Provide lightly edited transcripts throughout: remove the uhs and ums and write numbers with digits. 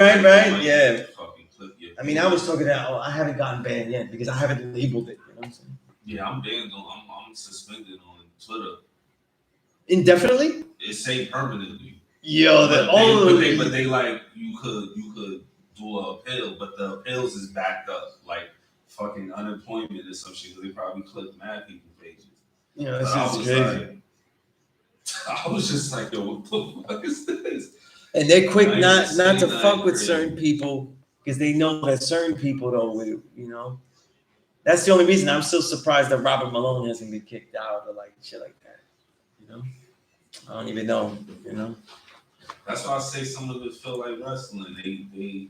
Right, yeah. I mean, I was talking that I haven't gotten banned yet because I haven't labeled it. You know what I'm saying? Yeah, I'm banned on. I'm suspended on Twitter. Indefinitely? It say permanently. Yo, but they like you could do an appeal, but the appeals is backed up like fucking unemployment or some shit. They probably click mad people pages. You know, this is crazy. I was just like, yo, what the fuck is this? And they're quick not to fuck with certain people because they know that certain people though will, you know. That's the only reason I'm still surprised that Robert Malone hasn't been kicked out or like shit like that. You know? I don't even know, you know. That's why I say some of it feel like wrestling. They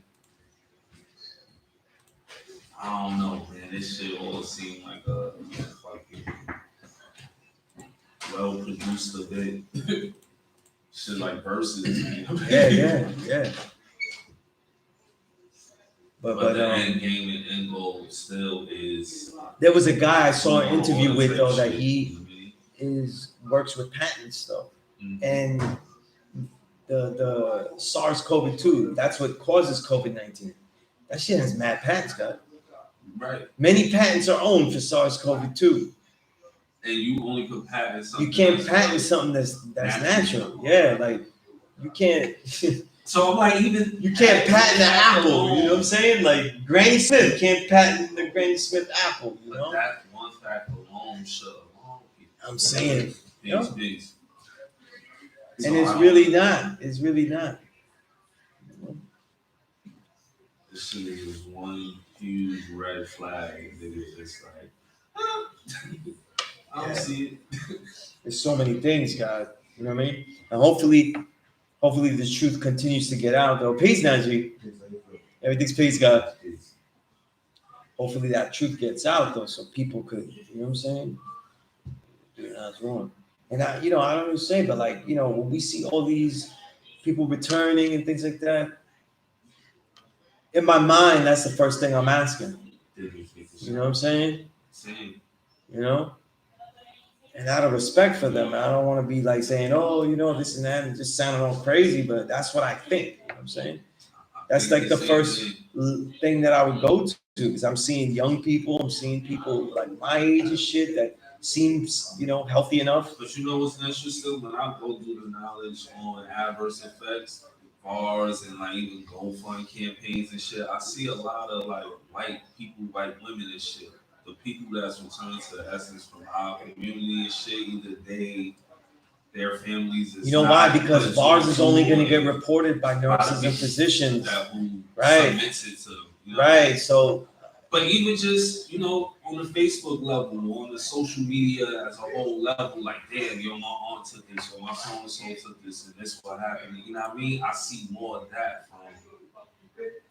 I don't know, man. This shit all seemed like a fucking well produced event. Shit like versus. You know? Yeah. But the end game and end goal still is. There was a guy I saw an interview with though that he works with patents though, and the SARS-CoV-2 that's what causes COVID-19. That shit has mad patents, guy. Right. Many patents are owned for SARS-COV-2. And you only could patent something. You can't patent something that's natural. Yeah, like you can't. So I'm like, even you can't patent an apple. You know what I'm saying? Like Granny Smith can't patent the Granny Smith apple. You know. But that one fact alone should. I'm saying. Peace. And it's really not. It's really not. This shit is one huge red flag. Niggas just like, I don't see it. There's so many things, guys. You know what I mean? And hopefully the truth continues to get out, though. Peace, Najee. Everything's peace, God. Hopefully that truth gets out, though, so people could, you know what I'm saying? Do not wrong. And I don't even say, but like, you know, when we see all these people returning and things like that, in my mind, that's the first thing I'm asking. You know what I'm saying? You know? And out of respect for them, I don't want to be like saying, oh, you know, this and that, and just sounding all crazy, but that's what I think. You know what I'm saying? That's like the first thing that I would go to, because I'm seeing young people, I'm seeing people like my age and shit that seems, you know, healthy enough. But you know what's interesting? When I go through the knowledge on adverse effects, bars and like even GoFund campaigns and shit, I see a lot of like white people, white women and shit. The people that's returned to the essence from our community and shit, either their families is. You know why? Because bars is only going to get reported by nurses and physicians. Right. You know? Right. So. But even just, you know, on the Facebook level, on the social media as a whole level, like, damn, yo, my aunt took this, or my so-and-so took this, and this what happened. You know what I mean? I see more of that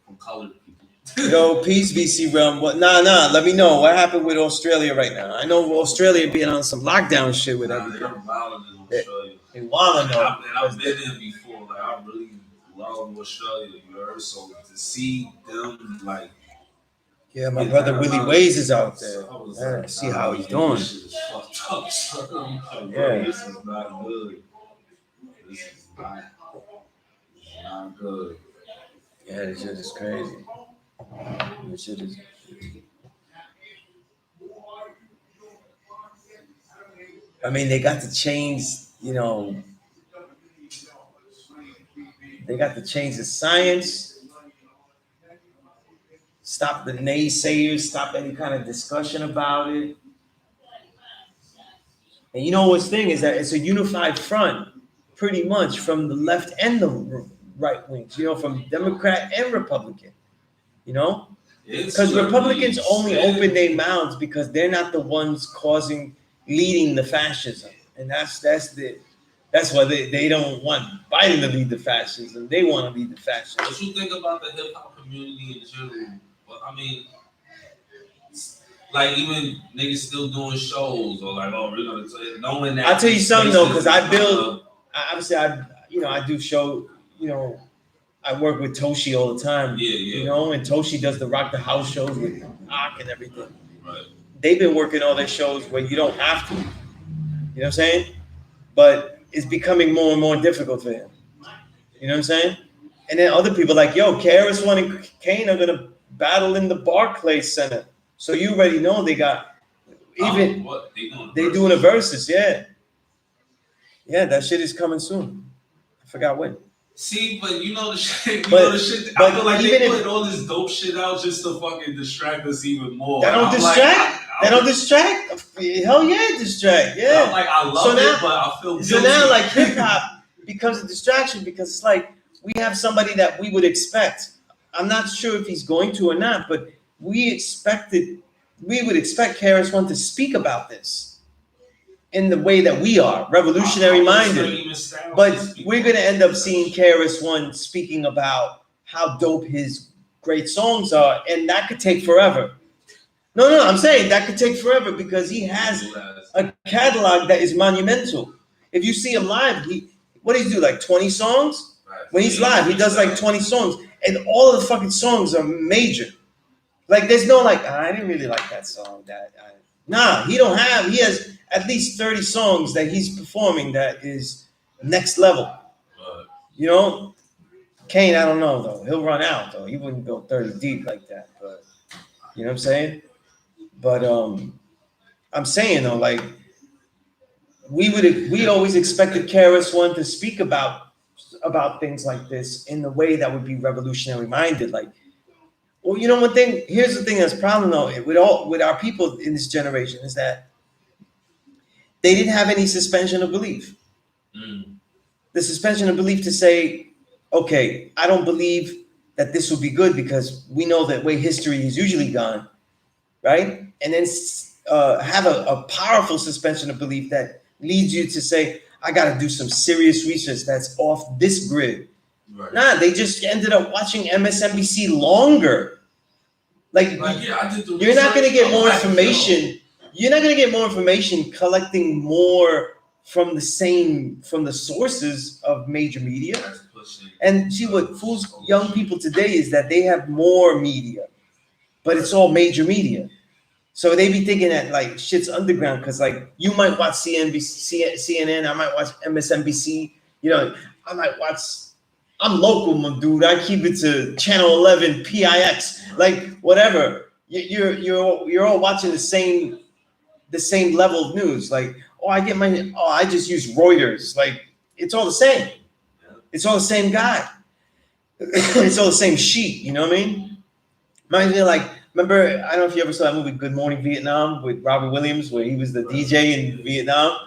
from colored people. Yo, peace, VC Realm. What? Nah. Let me know what happened with Australia right now. I know Australia being on some lockdown shit with everything. They're wilding in Australia. They wilding though. And I've been there before. Like, I really love Australia. You heard? So to see them like. Yeah, my brother Willie Ways is out there. Yeah, see how he's doing. This is fucked up, yeah. This is not good. This is not good. Yeah, this shit is crazy. This shit is. I mean, they got to change, you know. They got to change the science. Stop the naysayers, stop any kind of discussion about it. And you know what's the thing is that it's a unified front, pretty much from the left and the right wings, you know, from Democrat and Republican, you know? Because Republicans only open their mouths because they're not the ones leading the fascism. And that's why they don't want Biden to lead the fascism. They want to lead the fascism. What you think about the hip hop community in general? Well, I mean, like even niggas still doing shows or like, oh, we're gonna knowing that. I'll tell you something though, because I do show, you know, I work with Toshi all the time. Yeah. You know, and Toshi does the Rock the House shows with Pac and everything. Right. They've been working all their shows where you don't have to. You know what I'm saying? But it's becoming more and more difficult for him. You know what I'm saying? And then other people like, yo, KRS-One and Kane are gonna battle in the Barclays Center. So you already know they got even what they doing a versus, yeah. Yeah, that shit is coming soon. I forgot when. See, but you know the shit. You But- know the shit. but I feel like even they if- put all this dope shit out just to fucking distract us even more. That don't I'm distract. That don't distract. Hell yeah, distract. Yeah. I'm like, I love So now- it, but I feel guilty. So now, like hip hop becomes a distraction because it's like we have somebody that we would expect. I'm not sure if he's going to or not, but we would expect KRS-One to speak about this in the way that we are, revolutionary minded. But we're gonna end up seeing KRS-One speaking about how dope his great songs are, and that could take forever. No, I'm saying that could take forever because he has a catalog that is monumental. If you see him live, what does he do? Like 20 songs? When he's live, he does like 20 songs, and all of the fucking songs are major. Like there's no like, I didn't really like that song. Nah, he has at least 30 songs that he's performing that is next level. You know, Kane, I don't know though. He'll run out though. He wouldn't go 30 deep like that. But you know what I'm saying? But I'm saying though, like we always expected KRS-One to speak about things like this in the way that would be revolutionary minded. Like, well, you know one thing. Here's the thing that's problem though with our people in this generation is that they didn't have any suspension of belief. The suspension of belief to say, okay, I don't believe that this will be good because we know that way history is usually gone, right? And then have a powerful suspension of belief that leads you to say, I got to do some serious research that's off this grid. Right. Nah, they just ended up watching MSNBC longer. Like yeah, you're not going to get more information. You're not going to get more information collecting more from the sources of major media. And see what fools young people today is that they have more media, but it's all major media. So they be thinking that like shit's underground because like you might watch CNN, I might watch MSNBC. You know, I might watch. I'm local, my dude. I keep it to channel 11, P.E.A.C.E, like whatever. You're all watching the same level of news. Like, I just use Reuters. Like, it's all the same. It's all the same guy. It's all the same sheet. You know what I mean? Reminds me of like, remember, I don't know if you ever saw that movie Good Morning Vietnam with Robert Williams, where he was the DJ in Vietnam.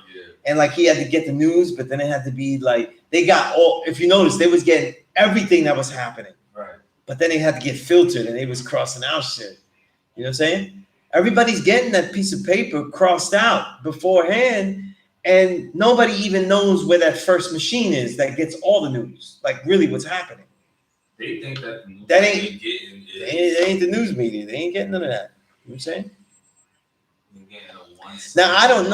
And like he had to get the news, but then it had to be like they got all. If you notice, they was getting everything that was happening. Right. But then they had to get filtered, and they was crossing out shit. You know what I'm saying? Everybody's getting that piece of paper crossed out beforehand, and nobody even knows where that first machine is that gets all the news. Like really, what's happening? They think that the news they ain't the news media. They ain't getting none of that. You know what I'm saying? Now I don't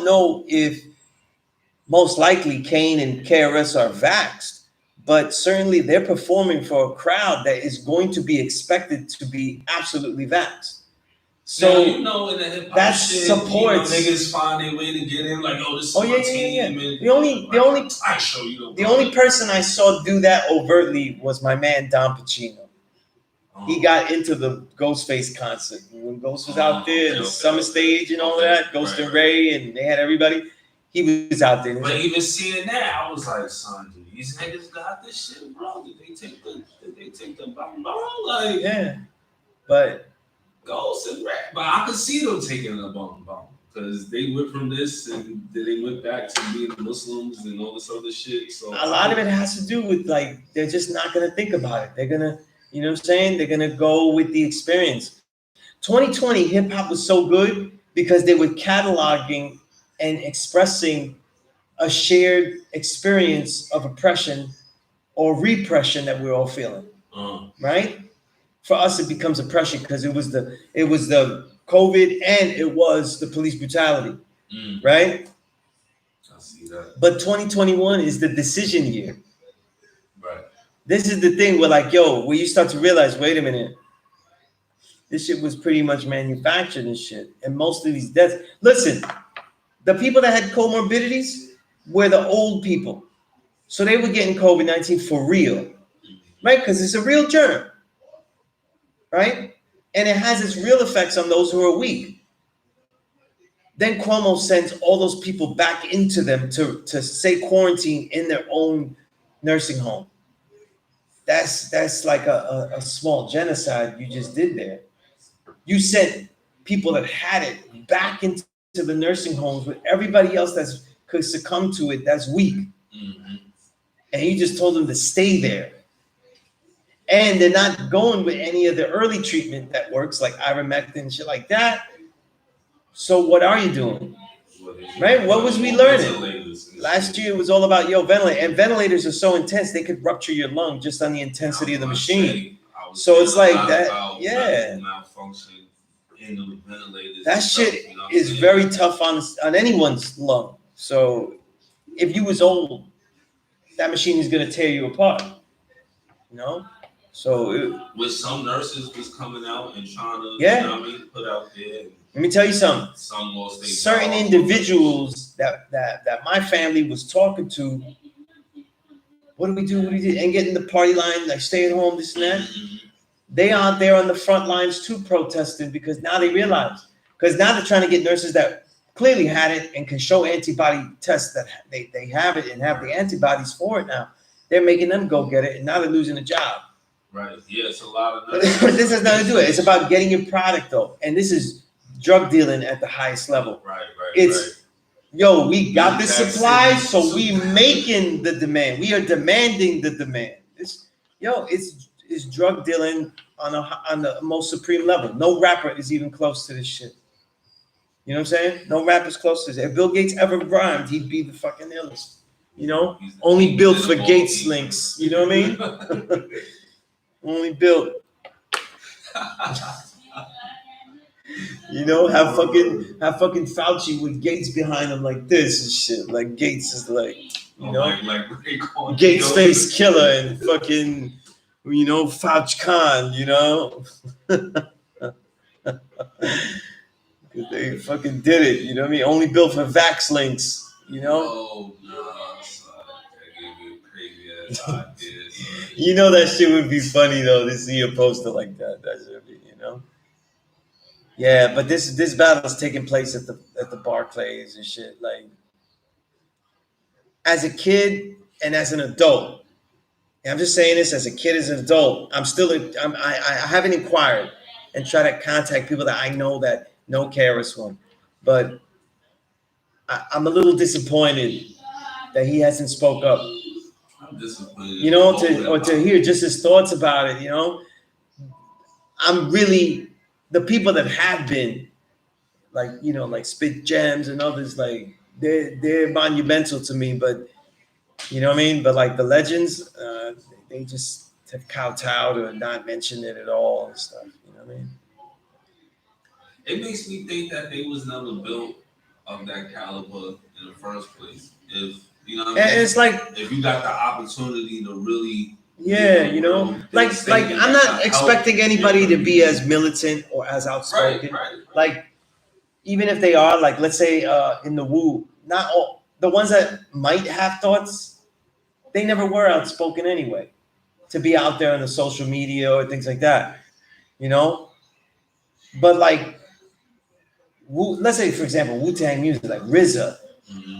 know if most likely Kane and KRS are vaxxed, but certainly they're performing for a crowd that is going to be expected to be absolutely vaxxed. So now, you know, in the hip hop that shit, supports. Niggas find their way to get in. Like, oh, this is Oh my yeah. team. And, I show you the only person I saw do that overtly was my man Don Pacino. He got into the Ghostface concert when Ghost was out there, the summer stage and all that. Ghost and Ray, and they had everybody. He was out there. But even seeing that, I was like, son, dude, these niggas got this shit, bro. Did they take the bomb, bro? Like, yeah, but Ghost and Ray. But I could see them taking the bomb. Because they went from this and then they went back to being Muslims and all this other shit. So a lot of it has to do with like they're just not gonna think about it. They're gonna, you know what I'm saying? They're gonna go with the experience. 2020 hip hop was so good because they were cataloging and expressing a shared experience of oppression or repression that we're all feeling. Right? For us, it becomes oppression because it was the COVID and it was the police brutality, right? I see that. But 2021 is the decision year. Right. This is the thing where like, where you start to realize, wait a minute, this shit was pretty much manufactured and shit. And most of these deaths, listen, the people that had comorbidities were the old people. So they were getting COVID-19 for real. right? Because it's a real germ, right? And it has its real effects on those who are weak. Then Cuomo sends all those people back into them to say quarantine in their own nursing home. That's like a small genocide you just did there. You sent people that had it back into the nursing homes with everybody else that's could succumb to it that's weak. Mm-hmm. And you just told them to stay there. And they're not going with any of the early treatment that works, like Ivermectin, shit like that. So what are you doing? Right? What was we learning? Last year it was all about ventilator. And ventilators are so intense they could rupture your lung just on the intensity of the machine. So it's like that, yeah. Malfunction in the ventilators. That shit is very tough on anyone's lung. So if you was old, that machine is gonna tear you apart. You know? So with some nurses was coming out and trying to, yeah. You know what I mean, put out there. Let me tell you something. Certain individuals that my family was talking to, what do we do? And get in the party line, like stay at home, this and that. Mm-hmm. They aren't there on the front lines too protesting because now they realize. Because now they're trying to get nurses that clearly had it and can show antibody tests that they have it and have the antibodies for it now. They're making them go get it, and now they're losing a job. Right. Yeah, it's a lot of nurses. This has nothing to do with it. It's about getting your product, though. And this is drug dealing at the highest level. Right. It's, yo, we got the supply, so we making the demand. We are demanding the demand. It's drug dealing on the most supreme level. No rapper is even close to this shit. You know what I'm saying? No rapper's close to this. If Bill Gates ever rhymed, he'd be the fucking illest. You know? Only built for Gates links. You know what I mean? Only built. You know, have fucking Fauci with Gates behind him like this and shit. Like Gates is like, you know, like Gates face killer and fucking, you know, Fauci Khan, you know. They fucking did it, you know what I mean? Only built for Vax links, you know? Oh, no, son. That gave me a crazy ass idea. You know that shit would be funny, though, to see a poster like that. That should be, you know? Yeah, but this battle is taking place at the Barclays and shit. Like, as a kid and as an adult, and I'm just saying this as a kid, as an adult, I haven't inquired and try to contact people that I know that know KRS-One, but I'm a little disappointed that he hasn't spoke up. I'm disappointed. You know, to hear just his thoughts about it. You know, I'm really the people that have been, like, you know, like Spit Gems and others, like they're monumental to me. But you know what I mean. But like the legends, they just have kowtowed or not mentioned it at all and stuff. You know what I mean. It makes me think that they was never built of that caliber in the first place. If you know, what I mean? It's like if you got the opportunity to really, you know, like I'm not expecting anybody to be as militant or as outspoken. Right. Like even if they are, like let's say in the Wu, not all the ones that might have thoughts, they never were outspoken anyway. To be out there on the social media or things like that, you know. But like, let's say, for example, Wu-Tang music, like RZA,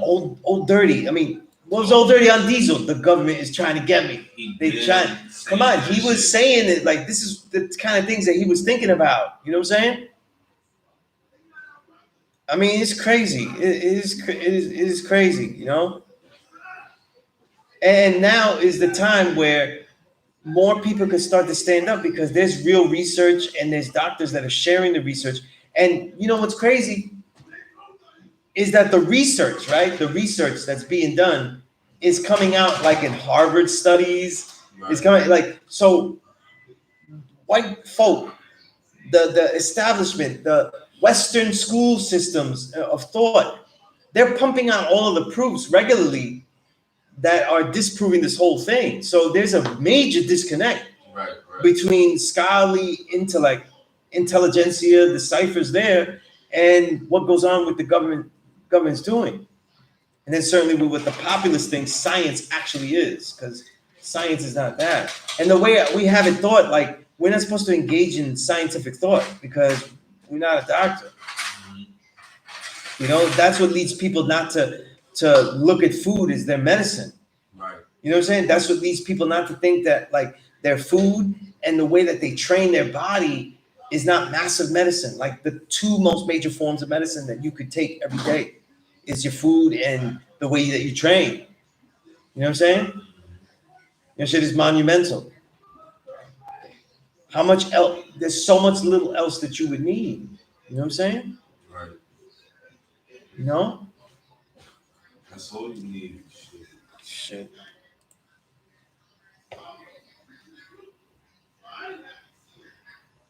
Old Dirty. I mean, what was Old Dirty on Diesel? The government is trying to get me. Come on, he was saying it like this is the kind of things that he was thinking about. You know what I'm saying? I mean, it's crazy. It is crazy, you know? And now is the time where more people can start to stand up because there's real research and there's doctors that are sharing the research. And you know what's crazy is that the research, right? The research that's being done is coming out like in Harvard studies. Right. It's coming like, so white folk, the establishment, the Western school systems of thought, they're pumping out all of the proofs regularly that are disproving this whole thing. So there's a major disconnect between scholarly intellect, intelligentsia, the ciphers there, and what goes on with the government's doing. And then certainly with what the populace thinks science actually is, because Science is not that. And the way we have it thought, like, we're not supposed to engage in scientific thought because we're not a doctor. You know, that's what leads people not to look at food as their medicine. Right. You know what I'm saying? That's what leads people not to think that, like, their food and the way that they train their body is not massive medicine. Like, the two most major forms of medicine that you could take every day is your food and the way that you train. You know what I'm saying? Your shit is monumental. How much else? There's so much little else that you would need. You know what I'm saying? Right. You know? That's all you need. Shit.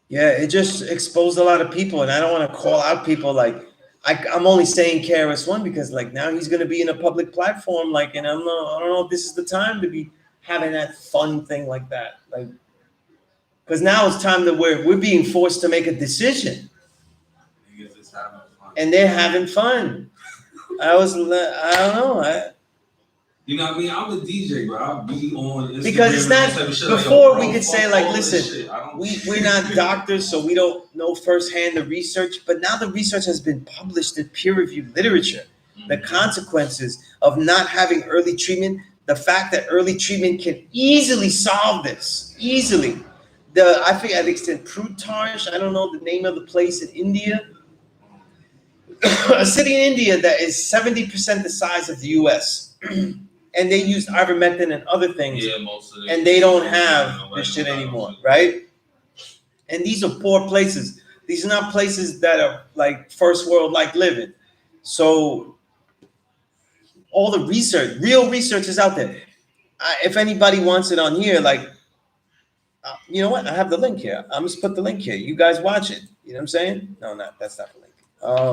Yeah, it just exposed a lot of people, and I don't want to call out people like I'm only saying KRS-One because like now he's gonna be in a public platform, like, and I don't know if this is the time to be having that fun thing like that, like, because now it's time that we're being forced to make a decision, Niggas is having fun. and they're having fun. I don't know. You know what I mean? I'm a DJ, bro. I'll be on Instagram Because it's not type of shit before like, we could say like, all this listen, shit. we're not doctors, so we don't know firsthand the research. But now the research has been published in peer-reviewed literature. The consequences of not having early treatment, the fact that early treatment can easily solve this, easily. I think it's in Prutage, I don't know the name of the place in India, a city in India that is 70% the size of the U.S. And they used ivermectin and other things, Yeah, most of and they don't have this shit anymore, right? And these are poor places. These are not places that are like first world like living. So all the research, real research is out there. If anybody wants it on here, like, you know what? I have the link here. I'm just put the link here. You guys watch it. You know what I'm saying? No, that's not the link. Oh,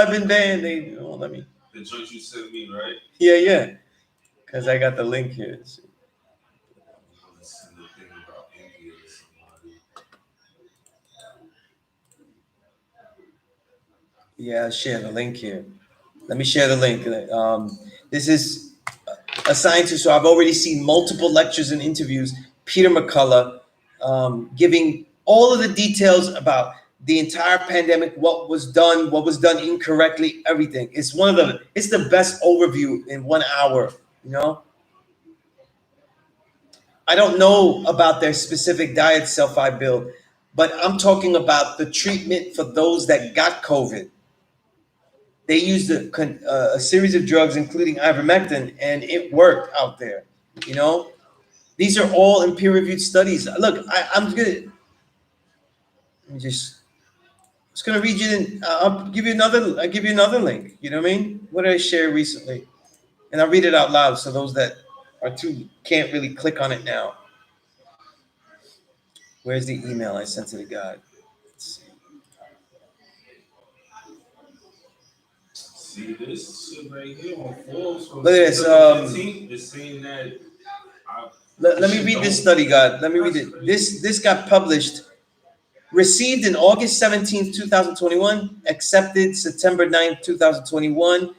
I've been banned. They won't let me. The joint you sent me, right? Yeah. Because I got the link here. Yeah, I'll share the link here. Let me share the link. This is a scientist who I've already seen multiple lectures and interviews, Peter McCullough, giving all of the details about the entire pandemic, what was done incorrectly, everything. It's the best overview in 1 hour, you know? I don't know about their specific diet self-I build, but I'm talking about the treatment for those that got COVID. They used a series of drugs, including ivermectin, and it worked out there. You know, these are all in peer-reviewed studies. Look, I'm gonna read you. I'll give you another link. You know what I mean? What did I share recently? And I'll read it out loud so those that can't really click on it now. Where's the email I sent to the guy? Let's see this shit right here on Forbes. Look at this. It's saying that. Let me read this study, God. Let me read it. This got published, received in August 17th, 2021, accepted September 9th, 2021,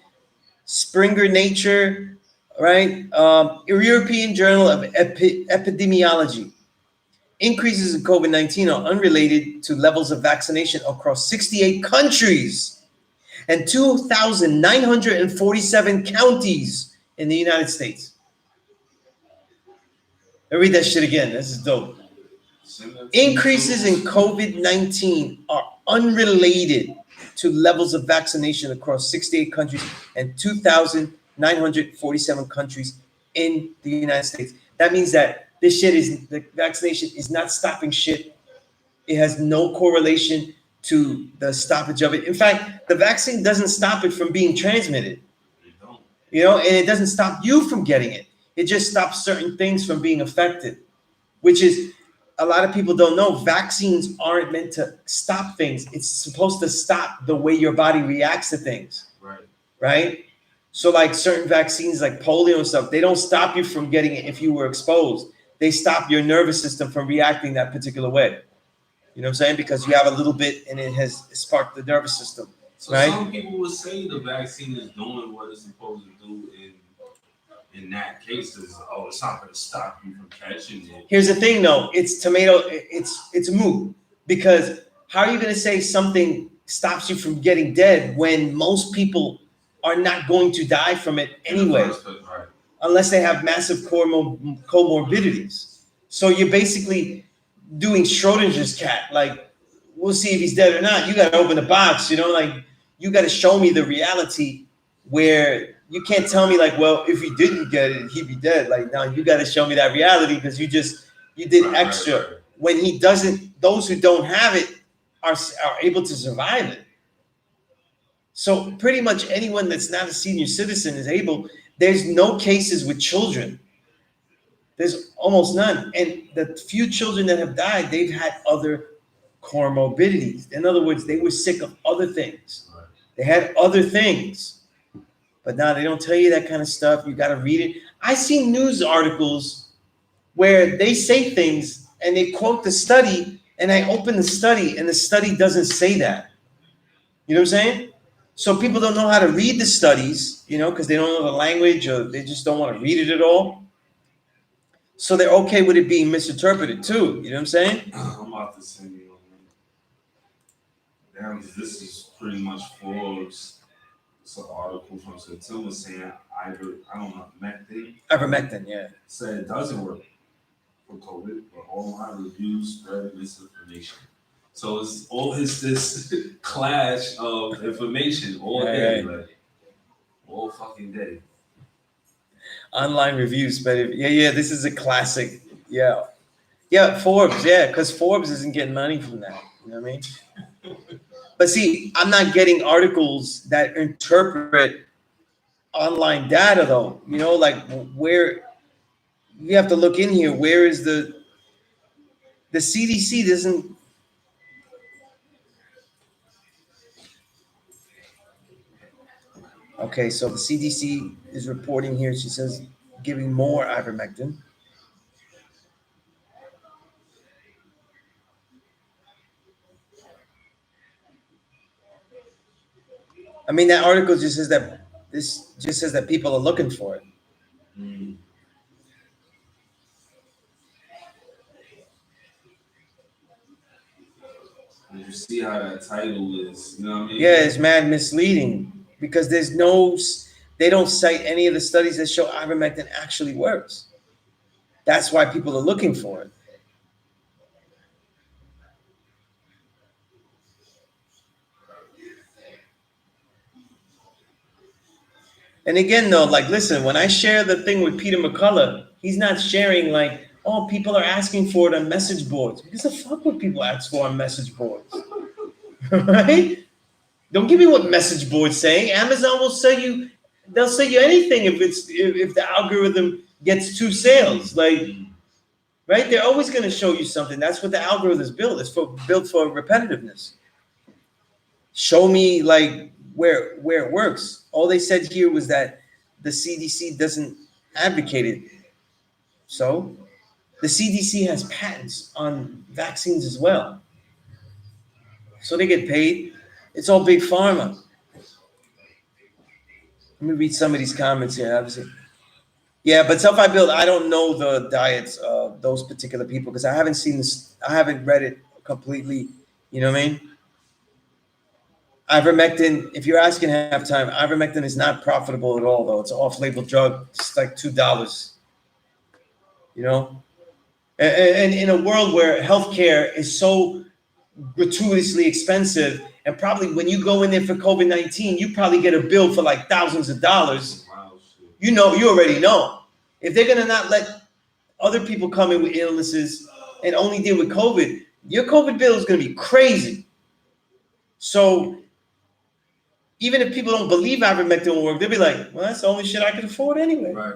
Springer Nature, right? European Journal of Epidemiology. Increases in COVID-19 are unrelated to levels of vaccination across 68 countries and 2,947 counties in the United States. I read that shit again. This is dope. Increases in COVID-19 are unrelated to levels of vaccination across 68 countries and 2,947 countries in the United States. That means that the vaccination is not stopping shit. It has no correlation to the stoppage of it. In fact, the vaccine doesn't stop it from being transmitted. You know, and it doesn't stop you from getting it. It just stops certain things from being affected, which is, a lot of people don't know, vaccines aren't meant to stop things. It's supposed to stop the way your body reacts to things. Right? So like certain vaccines like polio and stuff, they don't stop you from getting it if you were exposed. They stop your nervous system from reacting that particular way. You know what I'm saying? Because you have a little bit and it has sparked the nervous system. So right? Some people would say the vaccine is doing what it's supposed to do in in that case, it's not going to stop you from catching it. Here's the thing, though. It's tomato. It's moot, because how are you going to say something stops you from getting dead when most people are not going to die from it anyway, unless they have massive comorbidities? So you're basically doing Schrodinger's cat. Like, we'll see if he's dead or not. You got to open the box, like you got to show me the reality where you can't tell me like, well, if he didn't get it, he'd be dead. Like, no, you got to show me that reality, because you did extra. Right. When he doesn't, those who don't have it are able to survive it. So pretty much anyone that's not a senior citizen is able. There's no cases with children. There's almost none. And the few children that have died, they've had other comorbidities. In other words, they were sick of other things. They had other things. But now they don't tell you that kind of stuff. You got to read it. I see news articles where they say things and they quote the study, and I open the study and the study doesn't say that. You know what I'm saying? So people don't know how to read the studies, because they don't know the language, or they just don't want to read it at all. So they're okay with it being misinterpreted too. You know what I'm saying? I'm about to send you. Damn, this is pretty much Forbes. It's an article from September saying Ivermectin, yeah. Said it doesn't work for COVID, but online reviews spread misinformation. So it's this clash of information all day, like all fucking day. Online reviews spread. Yeah. This is a classic. Yeah, Forbes. Yeah, because Forbes isn't getting money from that. You know what I mean? But see, I'm not getting articles that interpret online data, though. Like where you have to look in here. Where is the CDC doesn't. Okay, so the CDC is reporting here. She says giving more ivermectin. I mean, that article just says that people are looking for it. Mm. You see how that title is, you know what I mean? Yeah, it's mad misleading, because they don't cite any of the studies that show ivermectin actually works. That's why people are looking for it. And again, though, like, listen, when I share the thing with Peter McCullough, he's not sharing like, oh, people are asking for it on message boards. Because the fuck would people ask for on message boards? Right? Don't give me what message boards saying. Amazon will sell you. They'll sell you anything if the algorithm gets 2 sales. Like, right? They're always going to show you something. That's what the algorithm is built. It's built for repetitiveness. Show me like where it works. All they said here was that the CDC doesn't advocate it. So the CDC has patents on vaccines as well. So they get paid. It's all big pharma. Let me read some of these comments here. Obviously. Yeah, but Self I Build, I don't know the diets of those particular people, because I haven't seen this. I haven't read it completely. You know what I mean? Ivermectin, if you're asking half time, ivermectin is not profitable at all, though. It's an off-label drug. It's like $2. And in a world where healthcare is so gratuitously expensive, and probably when you go in there for COVID-19, you probably get a bill for like thousands of dollars. You already know. If they're gonna not let other people come in with illnesses and only deal with COVID, your COVID bill is gonna be crazy. So even if people don't believe ivermectin will work, they'll be like, well, that's the only shit I can afford anyway. Right.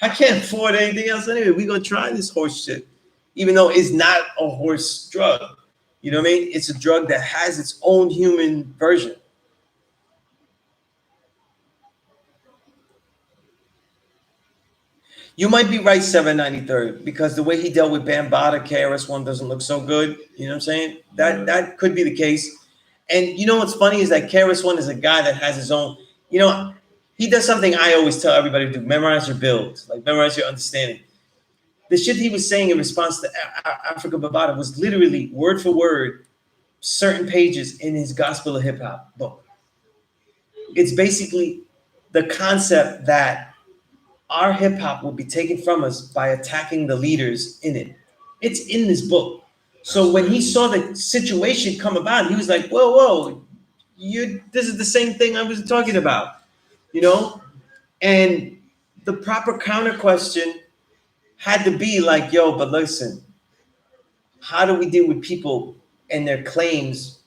I can't afford anything else anyway. We're gonna try this horse shit. Even though it's not a horse drug. You know what I mean? It's a drug that has its own human version. You might be right, 793rd, because the way he dealt with Bambata, KRS-One doesn't look so good. You know what I'm saying? That could be the case. And you know what's funny is that KRS-One is a guy that has his own, He does something I always tell everybody to do: memorize your builds, like memorize your understanding. The shit he was saying in response to Africa Bambaataa was literally word for word certain pages in his Gospel of Hip Hop book. It's basically the concept that our hip hop will be taken from us by attacking the leaders in it. It's in this book. So when he saw the situation come about, he was like, whoa, whoa, this is the same thing I was talking about, you know? And the proper counter question had to be like, yo, but listen, how do we deal with people and their claims,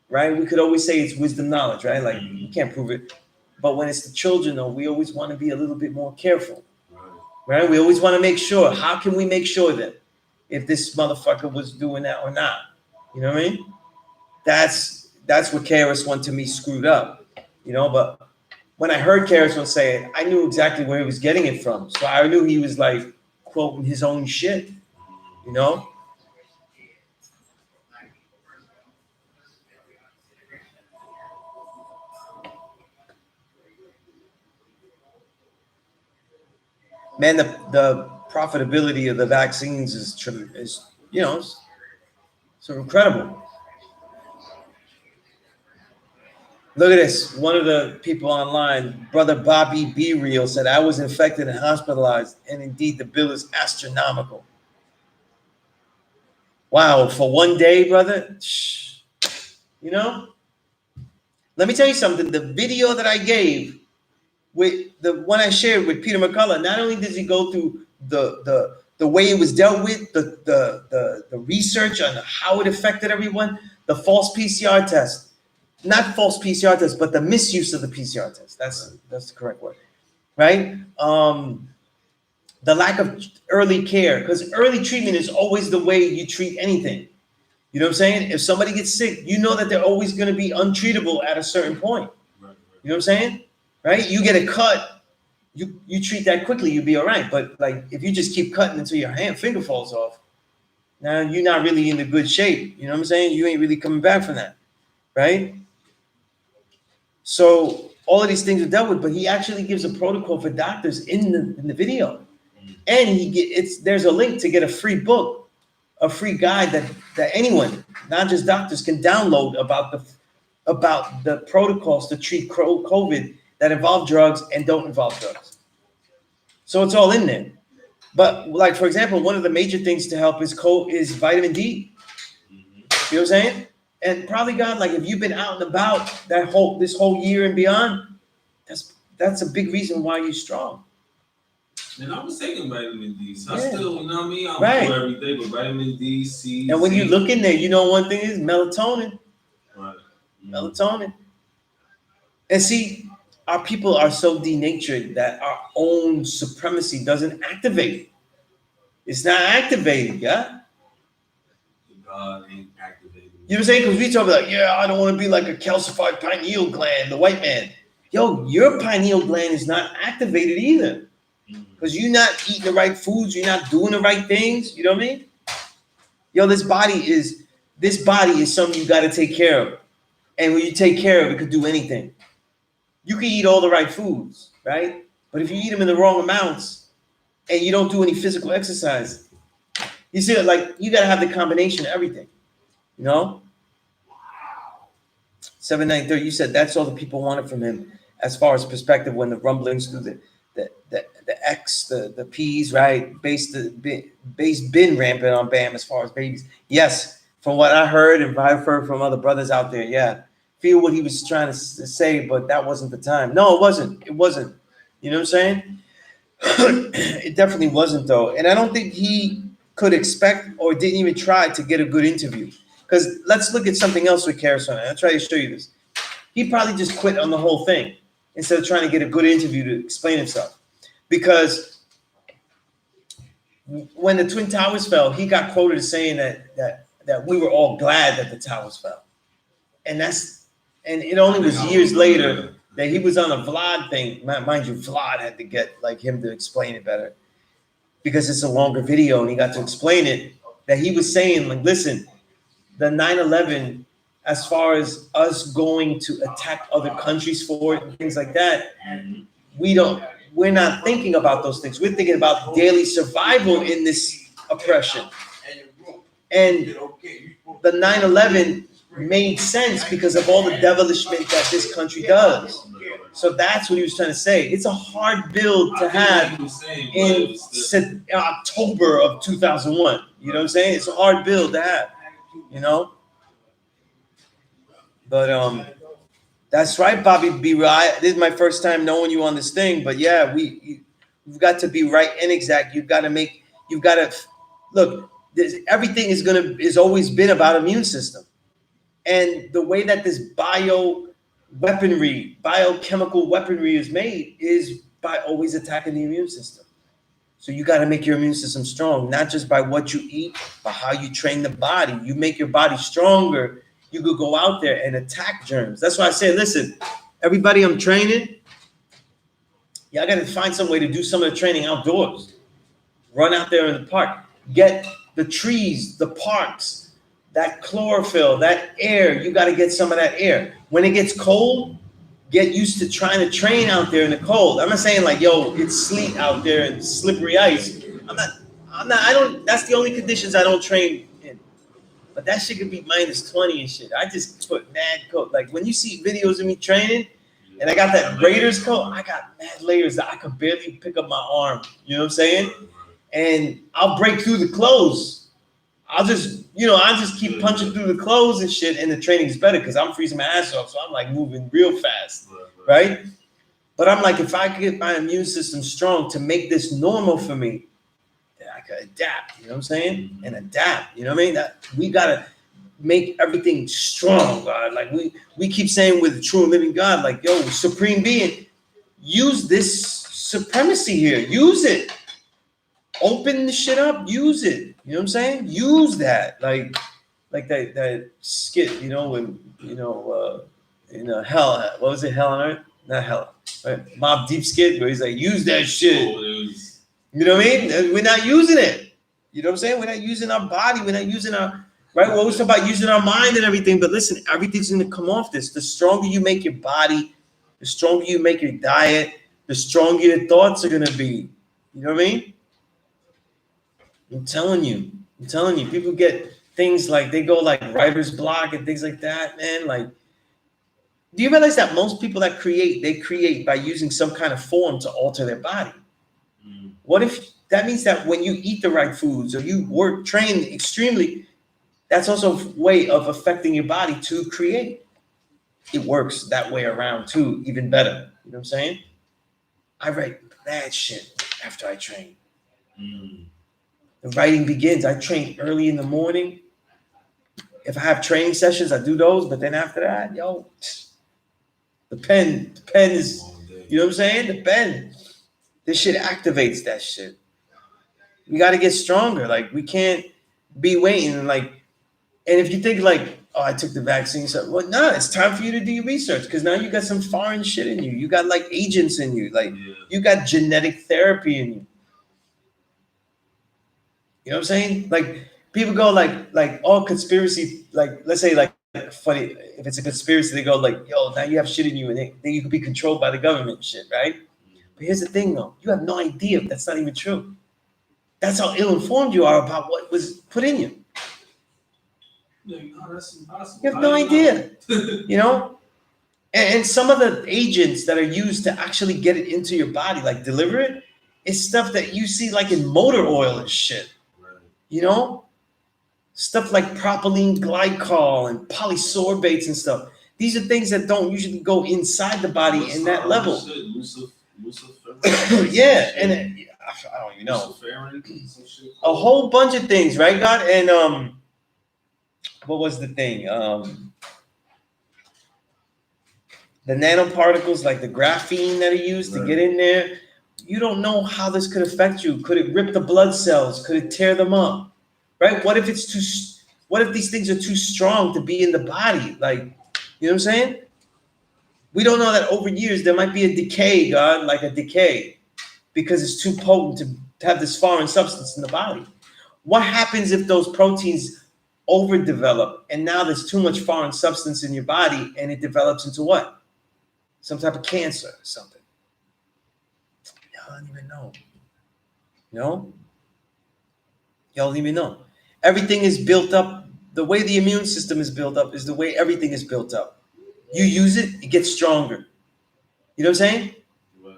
right? We could always say it's wisdom knowledge, right? Like, you can't prove it. But when it's the children, though, we always want to be a little bit more careful, right? We always want to make sure. How can we make sure that if this motherfucker was doing that or not? You know what I mean? That's what KRS-One to me screwed up, you know? But when I heard KRS-One say it, I knew exactly where he was getting it from. So I knew he was like quoting his own shit, you know? Man, the profitability of the vaccines is you know, so incredible. Look at this. One of the people online, Brother Bobby B. Real, said, I was infected and hospitalized, and indeed the bill is astronomical. Wow, for one day, brother? You know? Let me tell you something. The video that I gave with the one I shared with Peter McCullough, not only does he go through the way it was dealt with, the research on how it affected everyone, the false PCR test. Not false PCR test, but the misuse of the PCR test. That's the correct word, right? The lack of early care, because early treatment is always the way you treat anything. You know what I'm saying? If somebody gets sick, you know that they're always going to be untreatable at a certain point. You know what I'm saying? Right? You get a cut, you treat that quickly, you'll be all right. But like if you just keep cutting until your finger falls off, now you're not really in the good shape. You know what I'm saying? You ain't really coming back from that, right? So all of these things are dealt with, but he actually gives a protocol for doctors in the video, and there's a link to get a free book, a free guide that anyone, not just doctors, can download about the protocols to treat COVID that involve drugs and don't involve drugs. So it's all in there. But like for example, one of the major things to help is vitamin D. You know what I'm saying? And probably God, like if you've been out and about this whole year and beyond, that's a big reason why you're strong. And I was taking vitamin D, so I still, you know what I mean? I don't do every day, but vitamin D, C. And when you look in there, you know one thing is melatonin. Right. Melatonin. And see, our people are so denatured that our own supremacy doesn't activate. It's not activated, yeah? God ain't activated. You know what I'm saying? Because we talk about, I don't want to be like a calcified pineal gland, the white man. Yo, your pineal gland is not activated either. Because you're not eating the right foods, you're not doing the right things, you know what I mean? Yo, this body is something you got to take care of. And when you take care of it, could do anything. You can eat all the right foods, right? But if you eat them in the wrong amounts and you don't do any physical exercise, you see, like, you got to have the combination of everything, you know? 7930, you said that's all the people wanted from him as far as perspective when the rumblings through the X, the P's, right? Base been rampant on Bam as far as babies. Yes, from what I heard and I've heard from other brothers out there, yeah. Feel what he was trying to say, but that wasn't the time. No, it wasn't. It wasn't. You know what I'm saying? It definitely wasn't, though. And I don't think he could expect or didn't even try to get a good interview. Because let's look at something else with KRS-One. I'll try to show you this. He probably just quit on the whole thing instead of trying to get a good interview to explain himself. Because when the Twin Towers fell, he got quoted as saying that we were all glad that the towers fell. And it only was years later that he was on a Vlad thing. Mind you, Vlad had to get like him to explain it better because it's a longer video and he got to explain it, that he was saying, like, listen, the 9/11 as far as us going to attack other countries for it and things like that, we're not thinking about those things. We're thinking about daily survival in this oppression. And the 9/11 made sense because of all the devilishment that this country does. So that's what he was trying to say. It's a hard bill to have in October of 2001. You know what I'm saying? It's a hard bill to have, you know? But that's right, Bobby B. This is my first time knowing you on this thing, but yeah, we've got to be right and exact. You've got to look, everything is always been about immune system. And the way that this biochemical weaponry is made is by always attacking the immune system. So you got to make your immune system strong, not just by what you eat, but how you train the body. You make your body stronger, you could go out there and attack germs. That's why I say, listen, everybody I'm training, y'all got to find some way to do some of the training outdoors. Run out there in the park. Get the trees, the parks, that chlorophyll, that air. You got to get some of that air. When it gets cold, get used to trying to train out there in the cold. I'm not saying like, yo, it's sleet out there and slippery ice. That's the only conditions I don't train in. But that shit could be -20 and shit. I just put mad coat. Like when you see videos of me training and I got that Raiders coat, I got mad layers that I could barely pick up my arm. You know what I'm saying? And I'll break through the clothes. I'll just keep punching through the clothes and shit, and the training's better because I'm freezing my ass off, so I'm like moving real fast, right? But I'm like, if I could get my immune system strong to make this normal for me, then I could adapt, you know what I'm saying? And adapt, you know what I mean? That we gotta make everything strong, God. Like we keep saying with the true and living God, like, yo, supreme being, use this supremacy here, use it. Open the shit up, use it. You know what I'm saying? Use that. Like that skit, you know, when, you know, in Hell, what was it? Hell on Earth? Not Hell, right? Mob Deep skit where he's like, use that shit. You know what I mean? We're not using it. You know what I'm saying? We're not using our body. We're not using our, right? We're always talking about using our mind and everything, but listen, everything's going to come off this. The stronger you make your body, the stronger you make your diet, the stronger your thoughts are going to be. You know what I mean? I'm telling you, people get things like, they go like writer's block and things like that, man. Like, do you realize that most people that they create by using some kind of form to alter their body? What if that means that when you eat the right foods or you train extremely, that's also a way of affecting your body to create. It works that way around too, even better. You know what I'm saying? I write bad shit after I train. The writing begins. I train early in the morning. If I have training sessions, I do those. But then after that, yo, the pen is, you know what I'm saying? The pen, this shit activates that shit. We got to get stronger. Like, we can't be waiting. Like, and if you think like, oh, I took the vaccine, so well, no, it's time for you to do your research because now you got some foreign shit in you. You got like agents in you. Like, you got genetic therapy in you. You know what I'm saying? Like, people go like all conspiracy, like, let's say like funny, if it's a conspiracy, they go like, yo, now you have shit in you and then you could be controlled by the government and shit, right? But here's the thing though, you have no idea if that's not even true. That's how ill-informed you are about what was put in you. You have no idea, you know? And some of the agents that are used to actually get it into your body, like deliver it, is stuff that you see like in motor oil and shit. You know, stuff like propylene glycol and polysorbates and stuff. These are things that don't usually go inside the body in that level. Yeah, and I don't even know. A whole bunch of things, right, God? And what was the thing? The nanoparticles, like the graphene that are used to get in there. You don't know how this could affect you. Could it rip the blood cells? Could it tear them up? Right? What if these things are too strong to be in the body? Like, you know what I'm saying? We don't know that over years there might be a decay, God, like a decay, because it's too potent to have this foreign substance in the body. What happens if those proteins overdevelop, and now there's too much foreign substance in your body, and it develops into what? Some type of cancer or something. Y'all don't even know. You know? Y'all don't even know. Everything is built up. The way the immune system is built up is the way everything is built up. You use it, it gets stronger. You know what I'm saying? Right.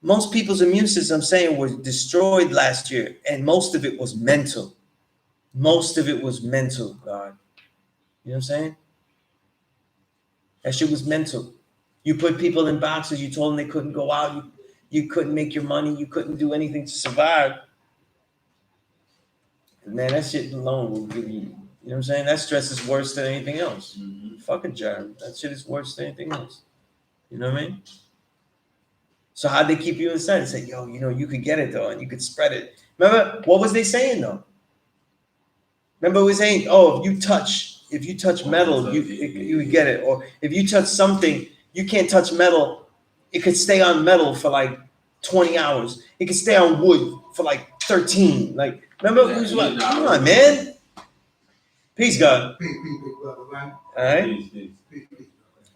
Most people's immune system, I'm saying, was destroyed last year, and most of it was mental. Most of it was mental, God. You know what I'm saying? That shit was mental. You put people in boxes, you told them they couldn't go out, you couldn't make your money, you couldn't do anything to survive. Man, that shit alone will give you, you know what I'm saying? That stress is worse than anything else. Mm-hmm. Fuck a job. That shit is worse than anything else. You know what I mean? So how'd they keep you inside? They say, yo, you know, you could get it though, and you could spread it. Remember, what was they saying though? Remember, we were saying, oh, if you touch metal, you would get it. Or if you touch something, you can't touch metal. It could stay on metal for like 20 hours. It could stay on wood for like 13. Like, remember, who's what? Come on, man. Peace, God. All right.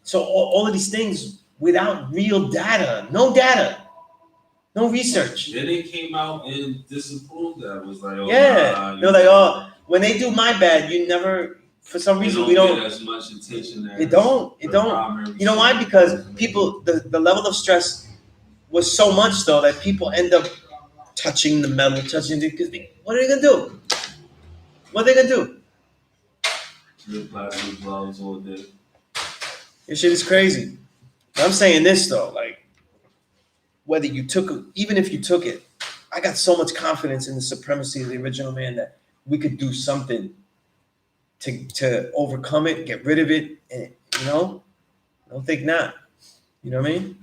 So all of these things without real data, no research. Then they came out and disapproved that. It was like, oh, yeah, nah, they're like, oh, when they do my bad, you never, for some reason, we don't get as much attention. It don't. You know why? Because people, the level of stress was so much though that people end up touching the metal, because what are they gonna do? What are they gonna do? Real plastic gloves all day. This shit is crazy. But I'm saying this though, like whether you even if you took it, I got so much confidence in the supremacy of the original man that we could do something to overcome it, get rid of it, and you know, I don't think not. You know what I mean?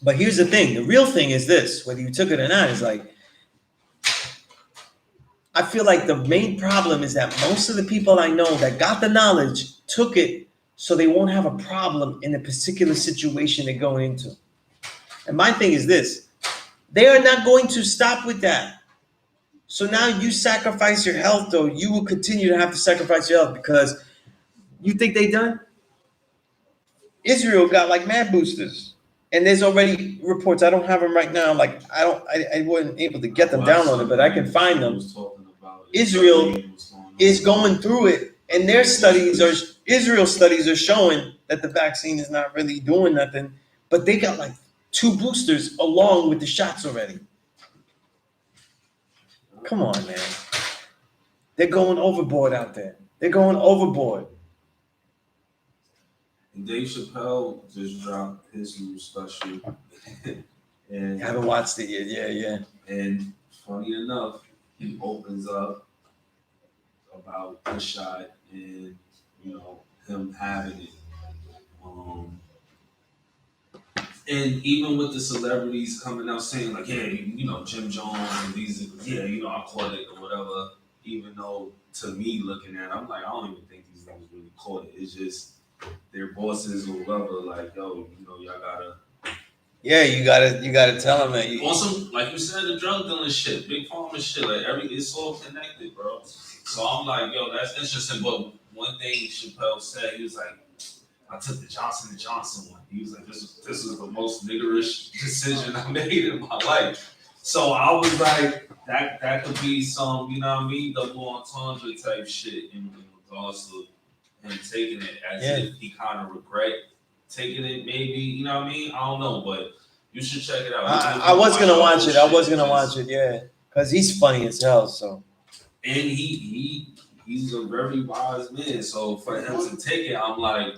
But here's the thing: the real thing is this: whether you took it or not, is like I feel like the main problem is that most of the people I know that got the knowledge took it so they won't have a problem in a particular situation they're going into. And my thing is this: they are not going to stop with that. So now you sacrifice your health, though. You will continue to have to sacrifice your health because you think they done? Israel got like mad boosters, and there's already reports. I don't have them right now. Like I wasn't able to get them downloaded, but I can find them. Israel is going through it, and Israel studies are showing that the vaccine is not really doing nothing, but they got like 2 boosters along with the shots already. Come on, man. They're going overboard out there. They're going overboard. Dave Chappelle just dropped his new special. And I haven't watched it yet. Yeah. And funny enough, he opens up about the shot and, you know, him having it. And even with the celebrities coming out saying like, yeah, you know, Jim Jones and these, yeah, you know, I caught it or whatever. Even though to me looking at it, I'm like, I don't even think these guys really caught it. It's just their bosses or whoever, like, yo, you know, y'all gotta. Yeah, you gotta tell them that. Also, like you said, the drug dealing shit, big pharma shit, like it's all connected, bro. So I'm like, yo, that's interesting. But one thing Chappelle said, he was like, I took the Johnson & Johnson one. He was like, this is the most niggerish decision I made in my life. So I was like, that could be some, you know what I mean, double entendre type shit in regards to him taking it as if he kind of regret taking it, maybe, you know what I mean? I don't know, but you should check it out. I was gonna watch it, yeah, because he's funny as hell. So, and he's a very wise man. So for him to take it, I'm like,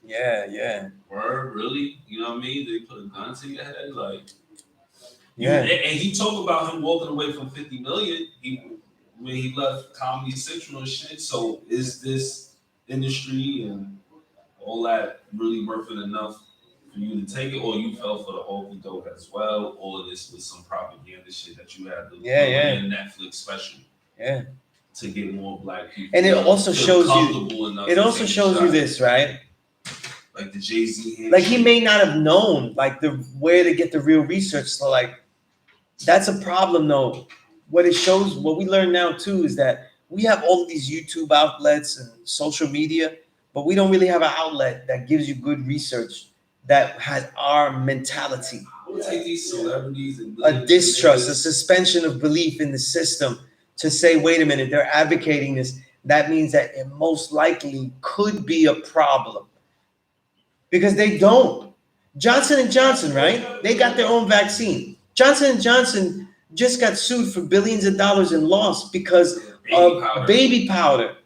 yeah. Word, really? You know what I mean? They put a gun to your head, like. Yeah. And he talked about him walking away from $50 million. When he left Comedy Central and shit. So is this industry and all that really worth it enough for you to take it, or you fell for the Okie doke as well? All of this was some propaganda shit that you had to put in Netflix special. Yeah. To get more black people. And it also shows you. It also shows you this, right? Like the Jay-Z. Like he may not have known like where to get the real research. So like that's a problem though. What it shows, what we learn now too, is that we have all of these YouTube outlets and social media, but we don't really have an outlet that gives you good research that has our mentality. We'll take these celebrities and A distrust, a suspension of belief in the system to say, wait a minute, they're advocating this. That means that it most likely could be a problem. Because they don't. Johnson & Johnson, right? They got their own vaccine. Johnson & Johnson just got sued for billions of dollars in loss because of baby powder.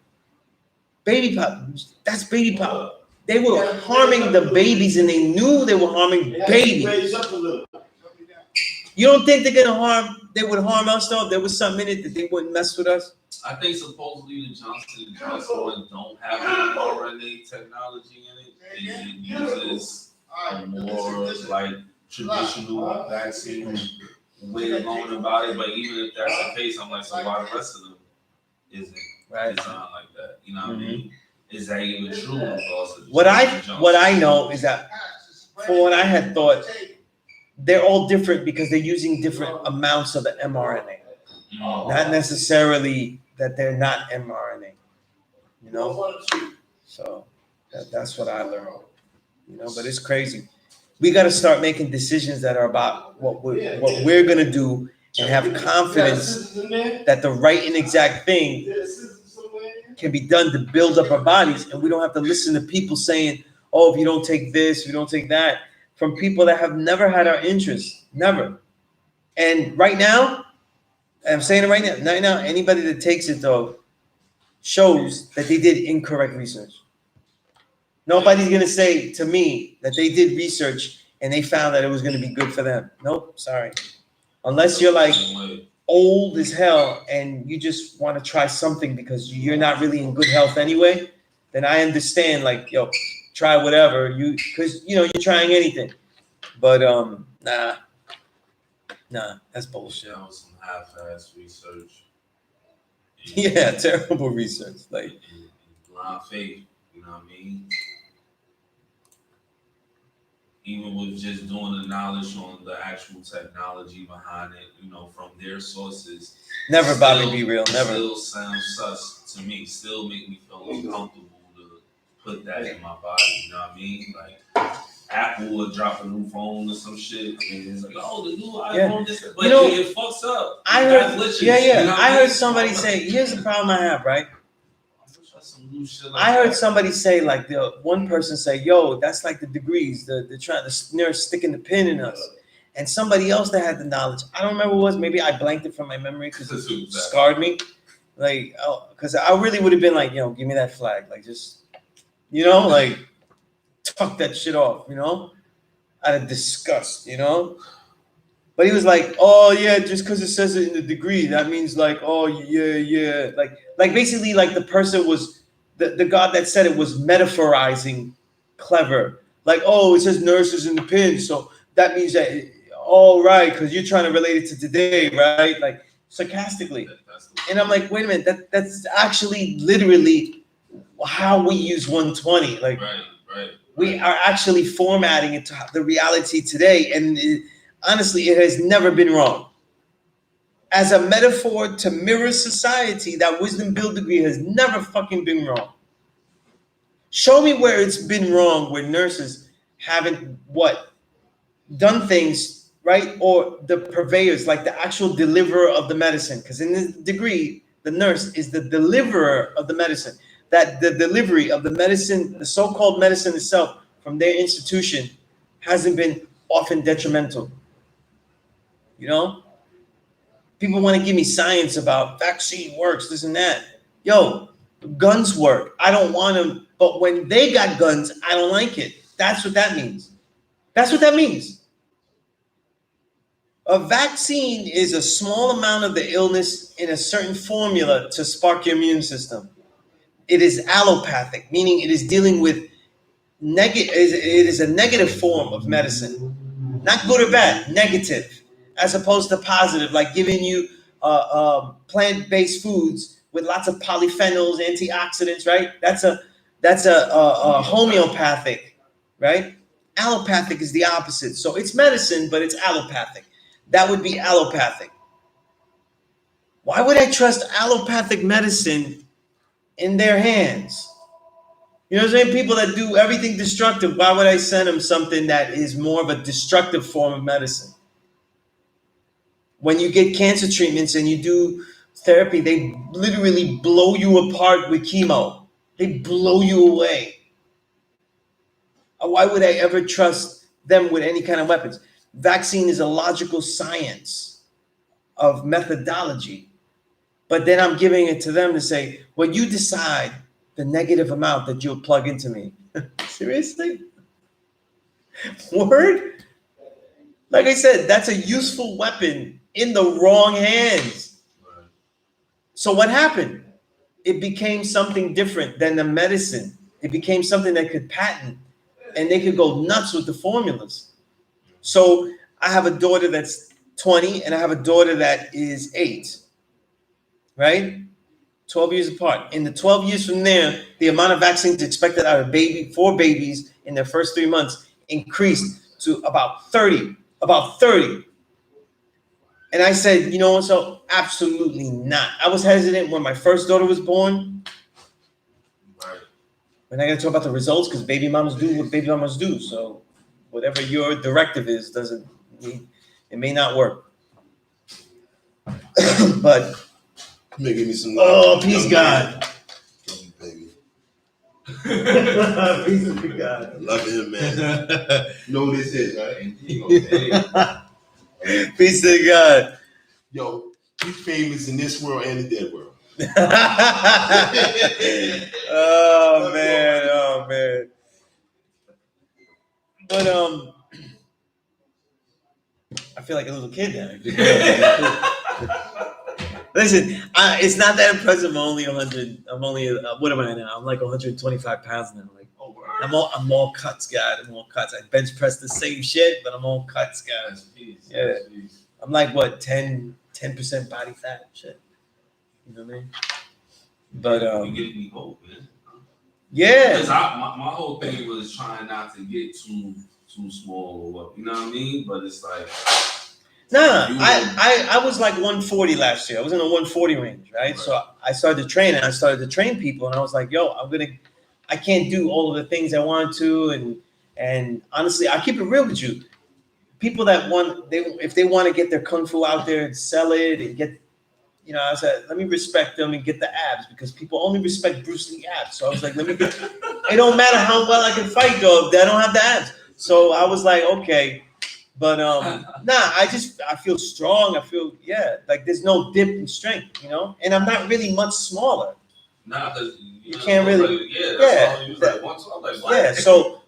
Baby powder. That's baby powder. They were harming the babies and they knew they were harming babies. You don't think they would harm us though? If there was something in it that they wouldn't mess with us? I think supposedly the Johnson & Johnson one don't have the mRNA technology in it. It uses a more like traditional vaccine way of going about it. But even if that's the case, I'm like, so why the rest of them isn't designed like that? You know what I mean? Is that even true? What I know is that from what I had thought, they're all different because they're using different amounts of the mRNA. Not necessarily that they're not mRNA, you know? So that's what I learned, you know, but it's crazy. We got to start making decisions that are about what we're going to do and have confidence that the right and exact thing can be done to build up our bodies. And we don't have to listen to people saying, oh, if you don't take this, if you don't take that, from people that have never had our interest, never. And right now, I'm saying it right now, anybody that takes it though shows that they did incorrect research. Nobody's going to say to me that they did research and they found that it was going to be good for them. Nope, sorry. Unless you're like old as hell and you just want to try something because you're not really in good health anyway, then I understand, like, yo, try whatever, because you're trying anything. But nah, that's bullshit. That was some half-ass research. Yeah, terrible research. Like blind faith, you know what I mean? Even with just doing the knowledge on the actual technology behind it, from their sources. Never Bobby be real, never. Still sounds sus to me. Still make me feel uncomfortable to put that in my body. You know what I mean? Like Apple would drop a new phone or some shit, and it's like, oh, the new iPhone. This, but it fucks up. I heard, I heard somebody say, here's the problem I have, right? I heard somebody say, like, the one person say, yo, that's like the degrees, the nurse sticking the pin in us. And somebody else that had the knowledge, I don't remember what it was, maybe I blanked it from my memory because it scarred me. Like, because I really would have been like, give me that flag. Like, just, like, tuck that shit off, out of disgust, But he was like, oh, yeah, just because it says it in the degree, that means like, oh, yeah. Like basically, like the person was, the God that said it was metaphorizing clever. Like, oh, it says nurses in the pin, so that means that, all right, because you're trying to relate it to today, right? Like, sarcastically. And I'm like, wait a minute, that's actually literally how we use 120. Like, right. We are actually formatting it to the reality today. And honestly, it has never been wrong. As a metaphor to mirror society, that wisdom build degree has never fucking been wrong. Show me where it's been wrong, where nurses haven't done things, right? Or the purveyors, like the actual deliverer of the medicine. Because in this degree, the nurse is the deliverer of the medicine. That the delivery of the medicine, the so-called medicine itself from their institution hasn't been often detrimental. People want to give me science about vaccine works, this and that. Yo, guns work. I don't want them. But when they got guns, I don't like it. That's what that means. That's what that means. A vaccine is a small amount of the illness in a certain formula to spark your immune system. It is allopathic, meaning it is dealing with it is a negative form of medicine. Not good or bad, negative, as opposed to positive, like giving you plant-based foods with lots of polyphenols, antioxidants, right? That's a homeopathic, right? Allopathic is the opposite. So it's medicine, but it's allopathic. That would be allopathic. Why would I trust allopathic medicine in their hands? You know what I'm saying? People that do everything destructive, why would I send them something that is more of a destructive form of medicine? When you get cancer treatments and you do therapy, they literally blow you apart with chemo. They blow you away. Why would I ever trust them with any kind of weapons? Vaccine is a logical science of methodology. But then I'm giving it to them to say, well, you decide the negative amount that you'll plug into me. Seriously? Word? Like I said, that's a useful weapon in the wrong hands. So what happened? It became something different than the medicine. It became something that could patent, and they could go nuts with the formulas. So I have a daughter that's 20, and I have a daughter that is 8, right? 12 years apart. In the 12 years from there, the amount of vaccines expected out of four babies in their first 3 months increased to about 30. About 30. And I said, you know what? So absolutely not. I was hesitant when my first daughter was born. We're not going to talk about the results because baby mamas do what baby mamas do. So whatever your directive is, it may not work. But Give me some peace God. Baby. Peace of God. Love him, man. You know who this is, right? Peace to God. Yo, he's famous in this world and the dead world. Oh man. But I feel like a little kid now. Listen, it's not that impressive. I'm only 100. I'm only what am I now? I'm like 125 pounds now. Like I'm all cuts, God. I'm all cuts. I bench press the same shit, but I'm all cuts, God. Yeah, I'm like what 10% body fat, shit. You know what I mean? But you give me hope, man. Yeah. Because my whole thing was trying not to get too small or what, you know what I mean? But it's like. Nah, I was like 140 last year. I was in the 140 range, right? So I started to train, and I started to train people, and I was like, yo, I can't do all of the things I want to, and honestly, I keep it real with you. People that if they want to get their kung fu out there and sell it and get, I said, let me respect them and get the abs, because people only respect Bruce Lee abs. So I was like, it don't matter how well I can fight though if I don't have the abs. So I was like, okay. But I feel strong. I feel like there's no dip in strength, and I'm not really much smaller. Nah, because you can't really. Like, so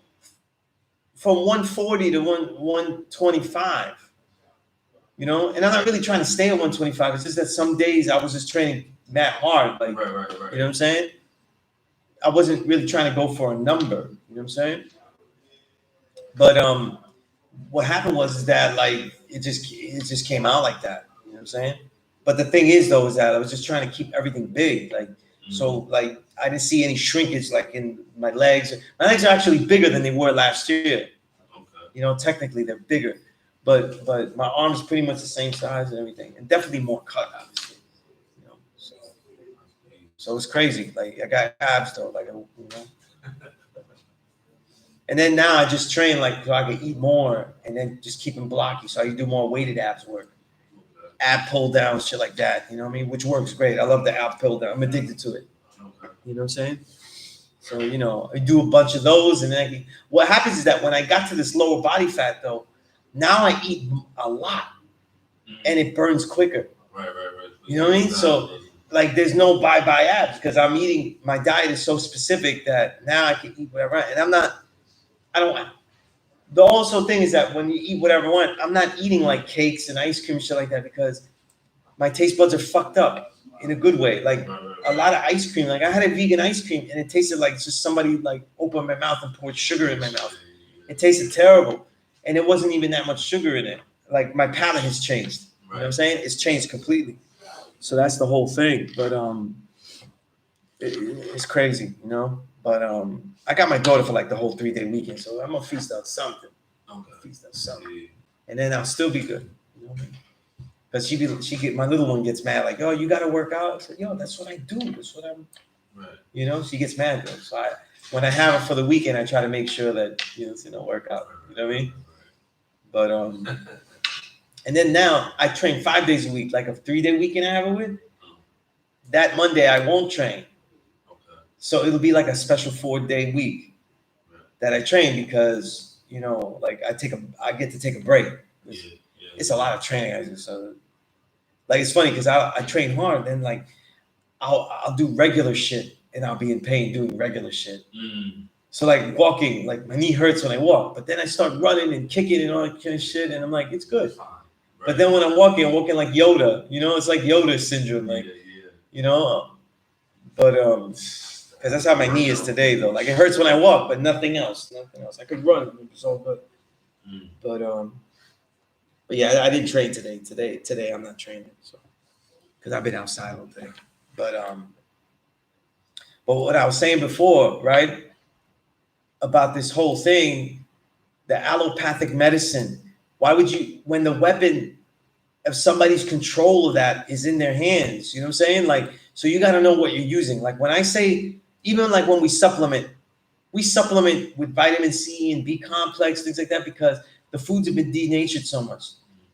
from 140 to 125, and I'm not really trying to stay at 125. It's just that some days I was just training mad hard, like right. You know what I'm saying? I wasn't really trying to go for a number. You know what I'm saying? But what happened was that like it just came out like that. You know what I'm saying? But the thing is though is that I was just trying to keep everything big, like so like I didn't see any shrinkage like in my legs. My legs are actually bigger than they were last year. Okay. Technically they're bigger, but my arms pretty much the same size and everything, and definitely more cut, obviously. So it's crazy. Like I got abs though, like And then now I just train like so I can eat more and then just keep them blocky. So I do more weighted abs work, ab pull down, shit like that. You know what I mean? Which works great. I love the ab pull down. I'm addicted to it. You know what I'm saying? So I do a bunch of those, and then what happens is that when I got to this lower body fat though, now I eat a lot, and it burns quicker. Right. You know what I mean? So like there's no bye abs because I'm eating. My diet is so specific that now I can eat whatever, and I don't. The also thing is that when you eat whatever I want, I'm not eating like cakes and ice cream and shit like that because my taste buds are fucked up in a good way. Like a lot of ice cream. Like I had a vegan ice cream and it tasted like just somebody like opened my mouth and poured sugar in my mouth. It tasted terrible, and it wasn't even that much sugar in it. Like my palate has changed. You know what I'm saying? It's changed completely. So that's the whole thing. But it's crazy, But I got my daughter for like the whole 3-day weekend, so I'm gonna feast out something. And then I'll still be good. You know what I mean? Because my little one gets mad, like, oh, you got to work out. I said, yo, that's what I do. That's what I'm, Right. She gets mad though. So when I have her for the weekend, I try to make sure that, work out. You know what I mean? But, and then now I train 5 days a week, like a 3-day weekend I have it with. That Monday I won't train. Okay. So it'll be like a special 4-day week that I train because, like I get to take a break. It's a lot of training I do. So like, it's funny because I train hard, then like I'll do regular shit and I'll be in pain doing regular shit. So like walking, like my knee hurts when I walk, but then I start running and kicking and all that kind of shit, and I'm like, it's good. Right. But then when I'm walking like Yoda, it's like Yoda syndrome, like, but because that's how my knee is today though. Like it hurts when I walk, but nothing else. I could run, it's all good. But yeah, I didn't train today. Today I'm not training, so because I've been outside all day. But what I was saying before, right, about this whole thing, the allopathic medicine. Why would you, when the weapon of somebody's control of that is in their hands? You know what I'm saying? Like, so you got to know what you're using. Like when I say, even like when we supplement with vitamin C and B complex, things like that, because the foods have been denatured so much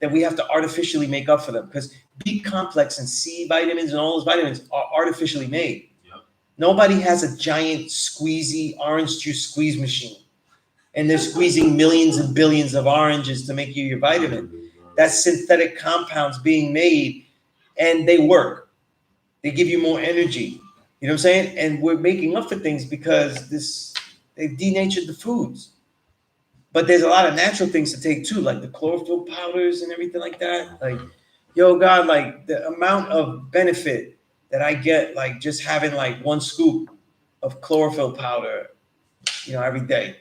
that we have to artificially make up for them. Because B complex and C vitamins and all those vitamins are artificially made. Yep. Nobody has a giant squeezy orange juice squeeze machine, and they're squeezing millions and billions of oranges to make you your vitamin. That's synthetic compounds being made, and they work. They give you more energy. You know what I'm saying? And we're making up for things because they've denatured the foods. But there's a lot of natural things to take too, like the chlorophyll powders and everything like that. Like, yo, God, like the amount of benefit that I get, like just having like 1 scoop of chlorophyll powder, every day,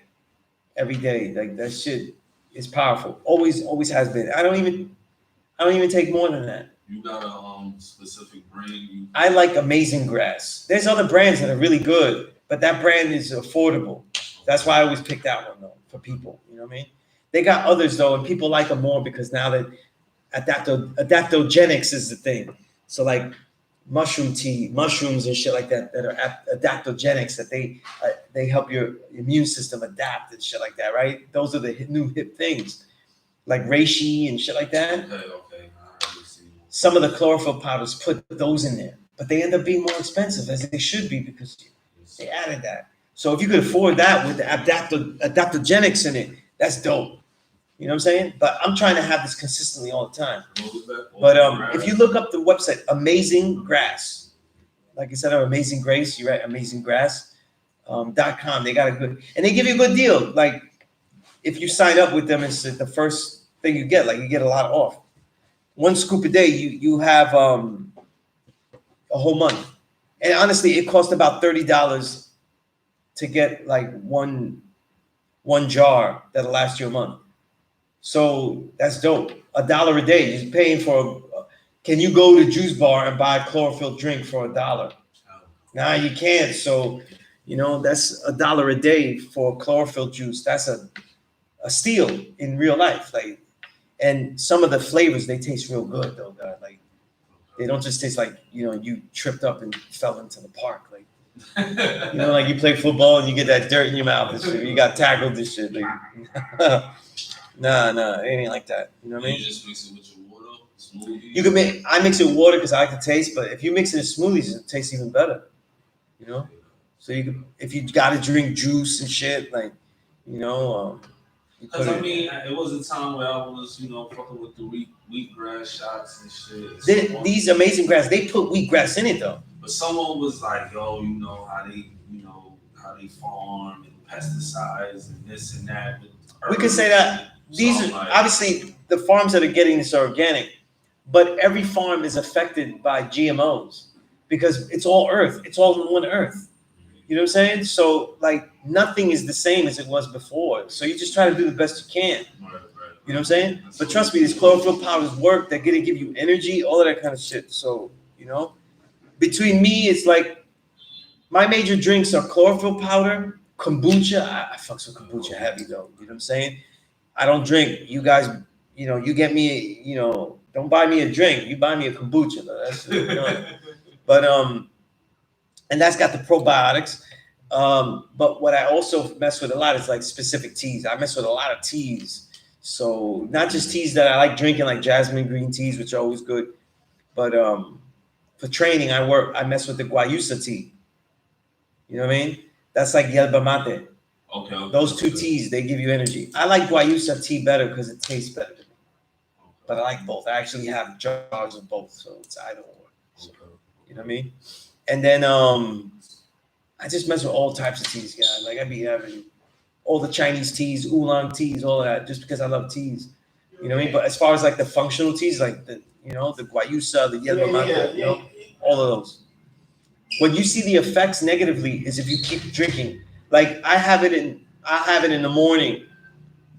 like that shit is powerful. Always has been. I don't even take more than that. You got a specific brand? I like Amazing Grass. There's other brands that are really good, but that brand is affordable. That's why I always pick that one though for people. You know what I mean? They got others though, and people like them more because now that adaptogenics is the thing. So like mushrooms and shit like that are adaptogenics, that they help your immune system adapt and shit like that, right? Those are the new hip things, like reishi and shit like that. Okay. Some of the chlorophyll powders put those in there, but they end up being more expensive, as they should be, because they added that. So if you could afford that with the adaptogenics in it, that's dope. You know what I'm saying? But I'm trying to have this consistently all the time. But if you look up the website, Amazing Grass, like I said, Amazing Grace, you write amazinggrass.com. They got a good, and they give you a good deal. Like if you sign up with them, it's the first thing you get. Like you get a lot off. 1 scoop a day, you have a whole month. And honestly, it costs about $30 to get like one jar that'll last you a month. So that's dope. $1 a day. You're paying for. Can you go to Juice Bar and buy a chlorophyll drink for $1? Nah, you can't. So, that's $1 a day for chlorophyll juice. That's a steal in real life. Like, and some of the flavors, they taste real good though. God. Like, they don't just taste like you tripped up and fell into the park. Like, like you play football and you get that dirt in your mouth and shit. You got tackled and shit. Like, nah, it ain't like that. You know what I mean? You just mix it with your water, smoothie. You can I mix it with water because I like the taste, but if you mix it in smoothies, it tastes even better. So if you gotta drink juice and shit, like, because it was a time where I was, fucking with the wheatgrass shots and shit. These Amazing Grass, they put wheatgrass in it though. But someone was like, yo, how they farm and pesticides and this and that. We could say that these are obviously the farms that are getting this are organic, but every farm is affected by GMOs because it's all earth. It's all in one earth. You know what I'm saying? So like nothing is the same as it was before. So you just try to do the best you can. Right. You know what I'm saying? But trust me, these chlorophyll powders work. They're gonna give you energy, all of that kind of shit. So, between me, it's like my major drinks are chlorophyll powder, kombucha. I fucks with kombucha heavy though. You know what I'm saying? I don't drink. You guys, you get me, Don't buy me a drink. You buy me a kombucha. Though. That's but and that's got the probiotics. But what I also mess with a lot is like specific teas. I mess with a lot of teas. So not just teas that I like drinking, like jasmine green teas, which are always good. But for training, I mess with the guayusa tea. You know what I mean? That's like yerba mate. Okay. Those two teas, they give you energy. I like guayusa tea better because it tastes better to me. But I like both. I actually have jars of both, so it's either or. So, you know what I mean? And then I just mess with all types of teas, guys. Like I be having all the Chinese teas, oolong teas, all of that, just because I love teas. You know what I mean? But as far as like the functional teas, like the guayusa, the yerba mate, all of those. When you see the effects negatively is if you keep drinking. Like I have it in the morning,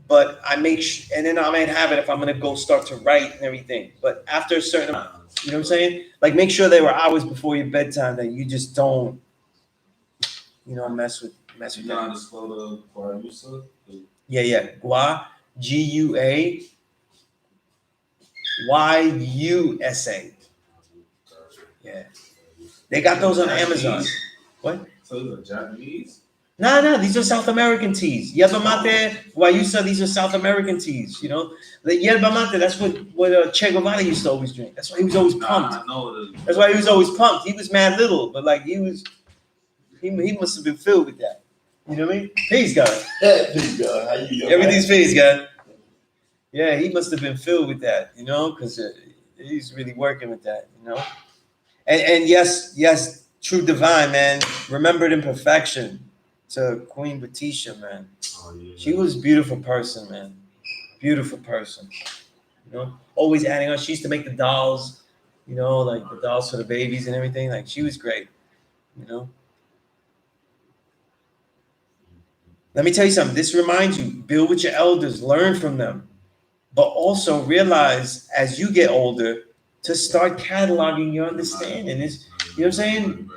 but I make and then I might have it if I'm gonna go start to write and everything. But after a certain amount, you know what I'm saying? Like make sure they were hours before your bedtime that you just don't, mess with You know how to spell the guayusa? Yeah. Guayusa. Yeah. They got those on Amazon. What? So they're Japanese? No, these are South American teas. Yerba mate, guayusa, these are South American teas, you know? The yerba mate, that's what Che Guevara used to always drink. That's why he was always pumped. I know that's why he was always pumped. He was mad little, but like he must have been filled with that. You know what I mean? Peace, God. Peace, God. How you? Everything's peace, God. Yeah, he must have been filled with that, because he's really working with that, And yes, true divine, man. Remembered in perfection to Queen Batisha, man. Oh, yeah. She was a beautiful person, man. Beautiful person. Always adding on. She used to make the dolls, like the dolls for the babies and everything. Like she was great, Let me tell you something. This reminds you, build with your elders, learn from them. But also realize as you get older to start cataloging your understanding. You know what I'm saying?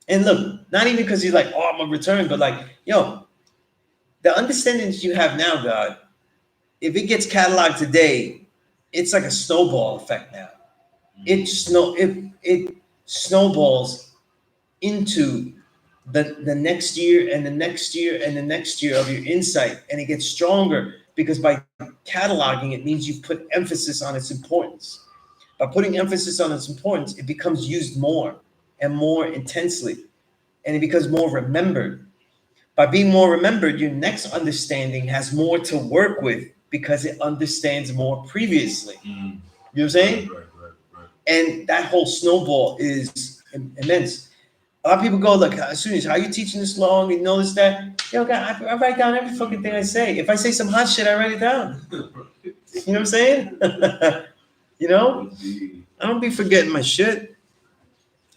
And look, not even because you're like, oh, I'm gonna return, but like, the understanding that you have now, God, if it gets cataloged today, it's like a snowball effect now. It snowballs into the next year and the next year and the next year of your insight, and it gets stronger because by cataloging it means you've put emphasis on its importance. By putting emphasis on its importance, it becomes used more and more intensely, and it becomes more remembered. By being more remembered, your next understanding has more to work with because it understands more previously. You know what I'm saying? Right. And that whole snowball is immense. A lot of people go, look, Sunez, how are you teaching this long? You know this, that? God, I write down every fucking thing I say. If I say some hot shit, I write it down. You know what I'm saying? I don't be forgetting my shit.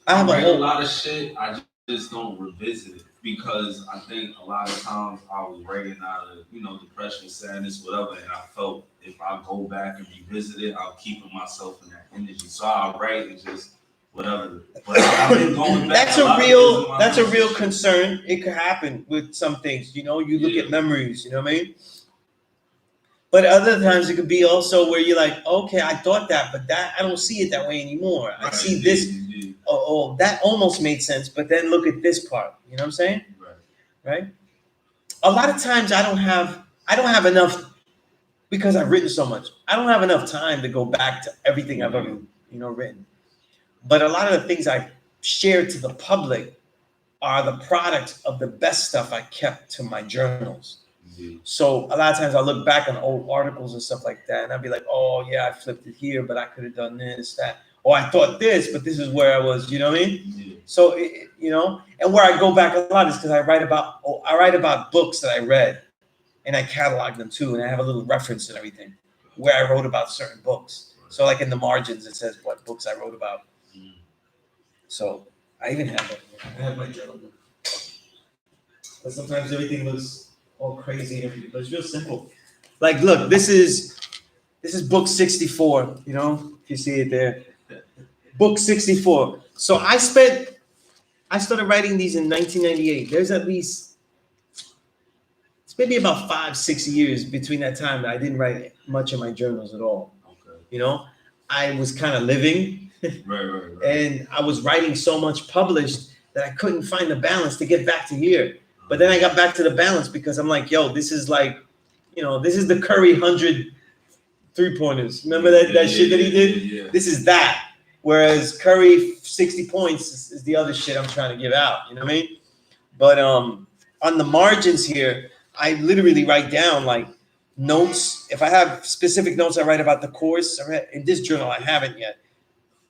I write a lot of shit. I just don't revisit it because I think a lot of times I was writing out of, depression, sadness, whatever, and I felt if I go back and revisit it, I'll keep myself in that energy. So I write and just whatever. But I've been going back. That's a real concern. It could happen with some things. You look at memories. You know what I mean? But other times it could be also where you're like, okay, I thought that, but that I don't see it that way anymore. I see this. Oh, that almost made sense, but then look at this part. You know what I'm saying? Right? A lot of times I don't have enough because I've written so much. I don't have enough time to go back to everything I've ever, written. But a lot of the things I shared to the public are the product of the best stuff I kept to my journals. So a lot of times I look back on old articles and stuff like that, and I'd be like, oh yeah, I flipped it here, but I could have done this, that. Or I thought this, but this is where I was, you know what I mean? Yeah. So, and where I go back a lot is because I write about books that I read, and I catalog them too, and I have a little reference and everything where I wrote about certain books. So like in the margins, it says what books I wrote about. So I even have it. I have my journal. But sometimes everything looks all crazy and everything, but it's real simple. Like, look, this is book 64, if you see it there. Book 64. So I started writing these in 1998. There's at least, it's maybe about 5-6 years between that time that I didn't write much in my journals at all. You know, I was kind of living, Right. and I was writing so much published that I couldn't find the balance to get back to here. But then I got back to the balance because I'm like, yo, this is like, this is the Curry 100 3-pointers. Remember that shit that he did? Yeah. This is that. Whereas Curry 60 points is the other shit I'm trying to give out. You know what I mean? But on the margins here, I literally write down like notes. If I have specific notes I write about the course, in this journal I haven't yet.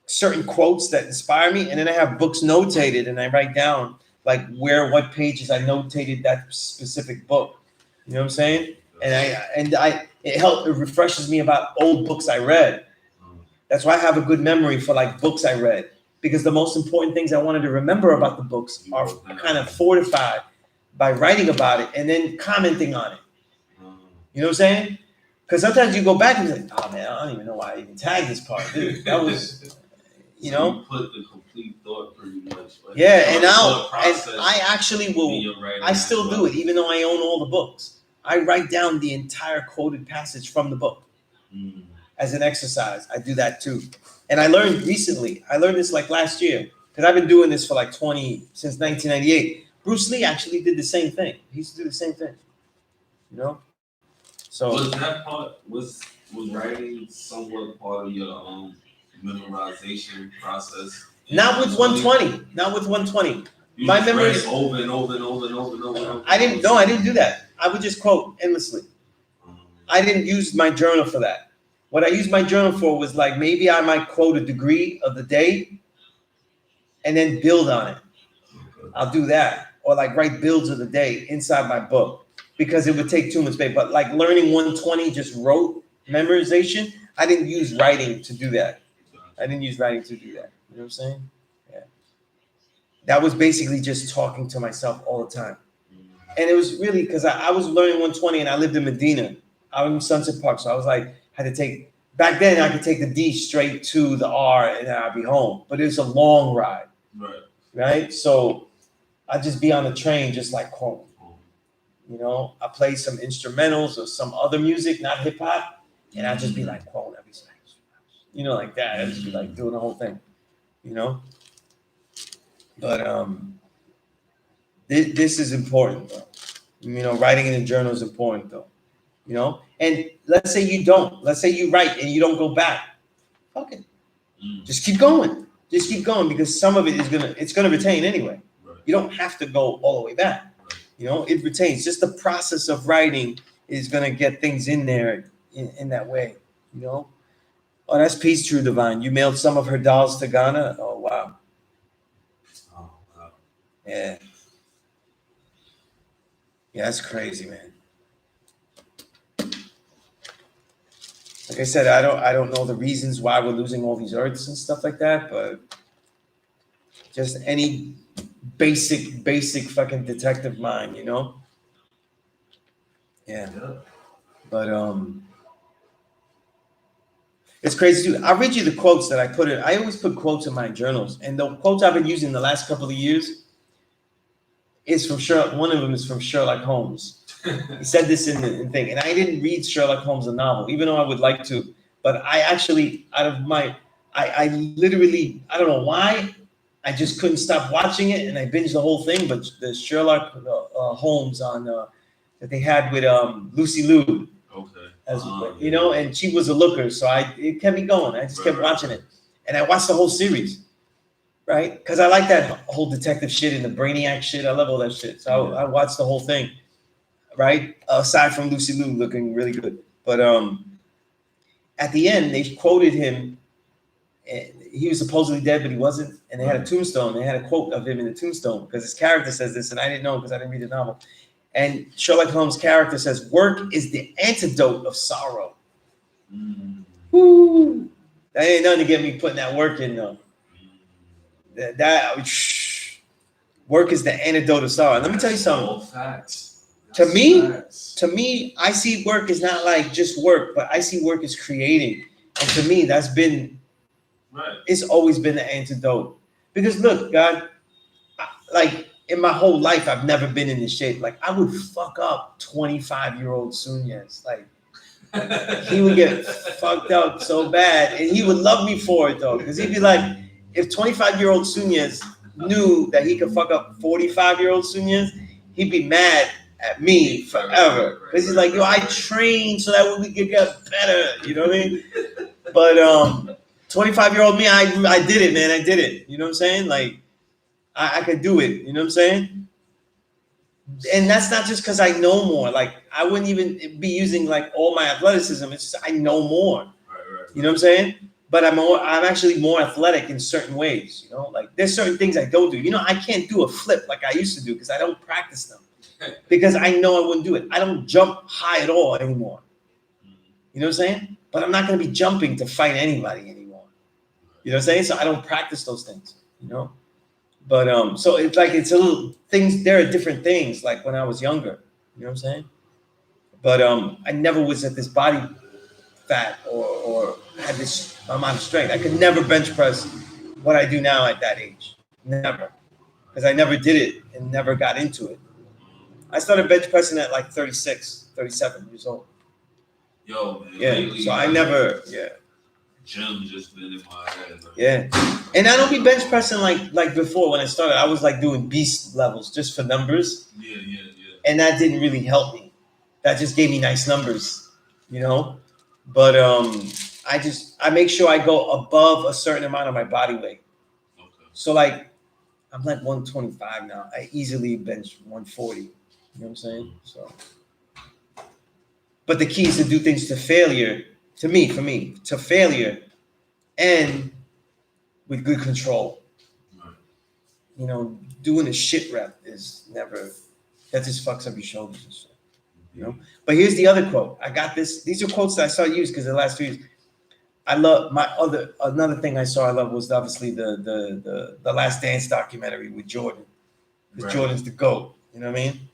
Certain quotes that inspire me, and then I have books notated, and I write down like what pages I notated that specific book. You know what I'm saying? And it refreshes me about old books I read. That's why I have a good memory for like books I read, because the most important things I wanted to remember about the books are kind of fortified by writing about it and then commenting on it. You know what I'm saying? Because sometimes you go back and you're like, oh man, I don't even know why I even tagged this part, dude. That was, you put the complete thought pretty much. Yeah, and I actually will. I still do it, even though I own all the books. I write down the entire quoted passage from the book as an exercise. I do that too. And I learned recently. I learned this like last year because I've been doing this for like since 1998. Bruce Lee actually did the same thing. He used to do the same thing. You know. So was that part was writing somewhat part of your memorization process? Not with 120. Not with 120. My memory is over and over. I didn't do that. I would just quote endlessly. I didn't use my journal for that. What I used my journal for was like maybe I might quote a degree of the day and then build on it. I'll do that. Or like write builds of the day inside my book because it would take too much space. But like learning 120 just rote memorization, I didn't use writing to do that. You know what I'm saying? Yeah. That was basically just talking to myself all the time. And it was really because I was learning 120 and I lived in Medina. I was in Sunset Park. So I was like, back then I could take the D straight to the R and then I'd be home. But it was a long ride. Right? So I'd just be on the train just like home. You know, I play some instrumentals or some other music, not hip hop. And I'd just be like, quote, I'd be like, like that. I'd just be like doing the whole thing, you know? But this is important, though. You know, writing in a journal is important, though. You know, and let's say you don't. Let's say you write and you don't go back. Fuck it. Just keep going. Because some of it it's gonna retain anyway. You don't have to go all the way back. You know, it retains. Just the process of writing is gonna get things in there in that way. You know. Oh, that's Peace, True Divine. You mailed some of her dolls to Ghana. Oh wow. Yeah. Yeah, that's crazy, man. Like I said, I don't know the reasons why we're losing all these earths and stuff like that, but just any basic fucking detective mind, you know? Yeah. But it's crazy too. I'll read you the quotes that I put in. I always put quotes in my journals, and the quotes I've been using the last couple of years is from Sherlock. One of them is from Sherlock Holmes. He said this in the thing, and I didn't read Sherlock Holmes the novel, even though I would like to. But I actually, I literally, I don't know why, I just couldn't stop watching it, and I binged the whole thing. But the Sherlock Holmes on that they had with Lucy Liu, you know, and she was a looker, so it kept me going. I just kept watching it, and I watched the whole series. Right? Because I like that whole detective shit and the Brainiac shit. I love all that shit. So I watched the whole thing. Right? Aside from Lucy Liu looking really good. But at the end, they quoted him. He was supposedly dead, but he wasn't. And they had a tombstone. They had a quote of him in the tombstone because his character says this, and I didn't know because I didn't read the novel. And Sherlock Holmes' character says, "Work is the antidote of sorrow." Woo! That ain't nothing to get me putting that work in, though. That work is the antidote of sorrow. And let me tell you something. To me, I see work as not like just work, but I see work as creating. And to me, that's been, it's always been the antidote. Because look, God, like in my whole life, I've never been in this shape. Like I would fuck up 25-year-old Sunez. Like he would get fucked up so bad, and he would love me for it though, because he'd be like, if 25-year-old Sunez knew that he could fuck up 45-year-old Sunez, he'd be mad at me forever. Because he's like, yo, I trained so that we could get better. You know what I mean? But 25-year-old me, I did it, man. I did it. You know what I'm saying? Like, I could do it. You know what I'm saying? And that's not just because I know more. Like, I wouldn't even be using like all my athleticism. It's just I know more. You know what I'm saying? But I'm actually more athletic in certain ways. You know, like there's certain things I don't do. You know, I can't do a flip like I used to do because I don't practice them. Because I know I wouldn't do it. I don't jump high at all anymore. You know what I'm saying? But I'm not going to be jumping to fight anybody anymore. You know what I'm saying? So I don't practice those things, you know? But so it's like it's a little things, there are different things like when I was younger. You know what I'm saying? But I never was at this body fat or had this amount of strength. I could never bench press what I do now at that age. Never. Because I never did it and never got into it. I started bench pressing at like 36, 37 years old. Yo, man. Yeah. Lately, So I never, Gym just been in my head. Like, yeah. And I don't be bench pressing like before when I started. I was like doing beast levels just for numbers. Yeah. And that didn't really help me. That just gave me nice numbers, you know? But I make sure I go above a certain amount of my body weight. Okay. So like I'm like 125 now. I easily bench 140. You know what I'm saying? So, but the key is to do things to failure, for me, to failure and with good control. Right. You know, doing a shit rep is never, that just fucks up your shoulders and shit. You know? But here's the other quote. I got this. These are quotes that I saw used because the last 2 years. I love another thing I saw I love was obviously the Last Dance documentary with Jordan. Because Right. Jordan's the GOAT. You know what I mean?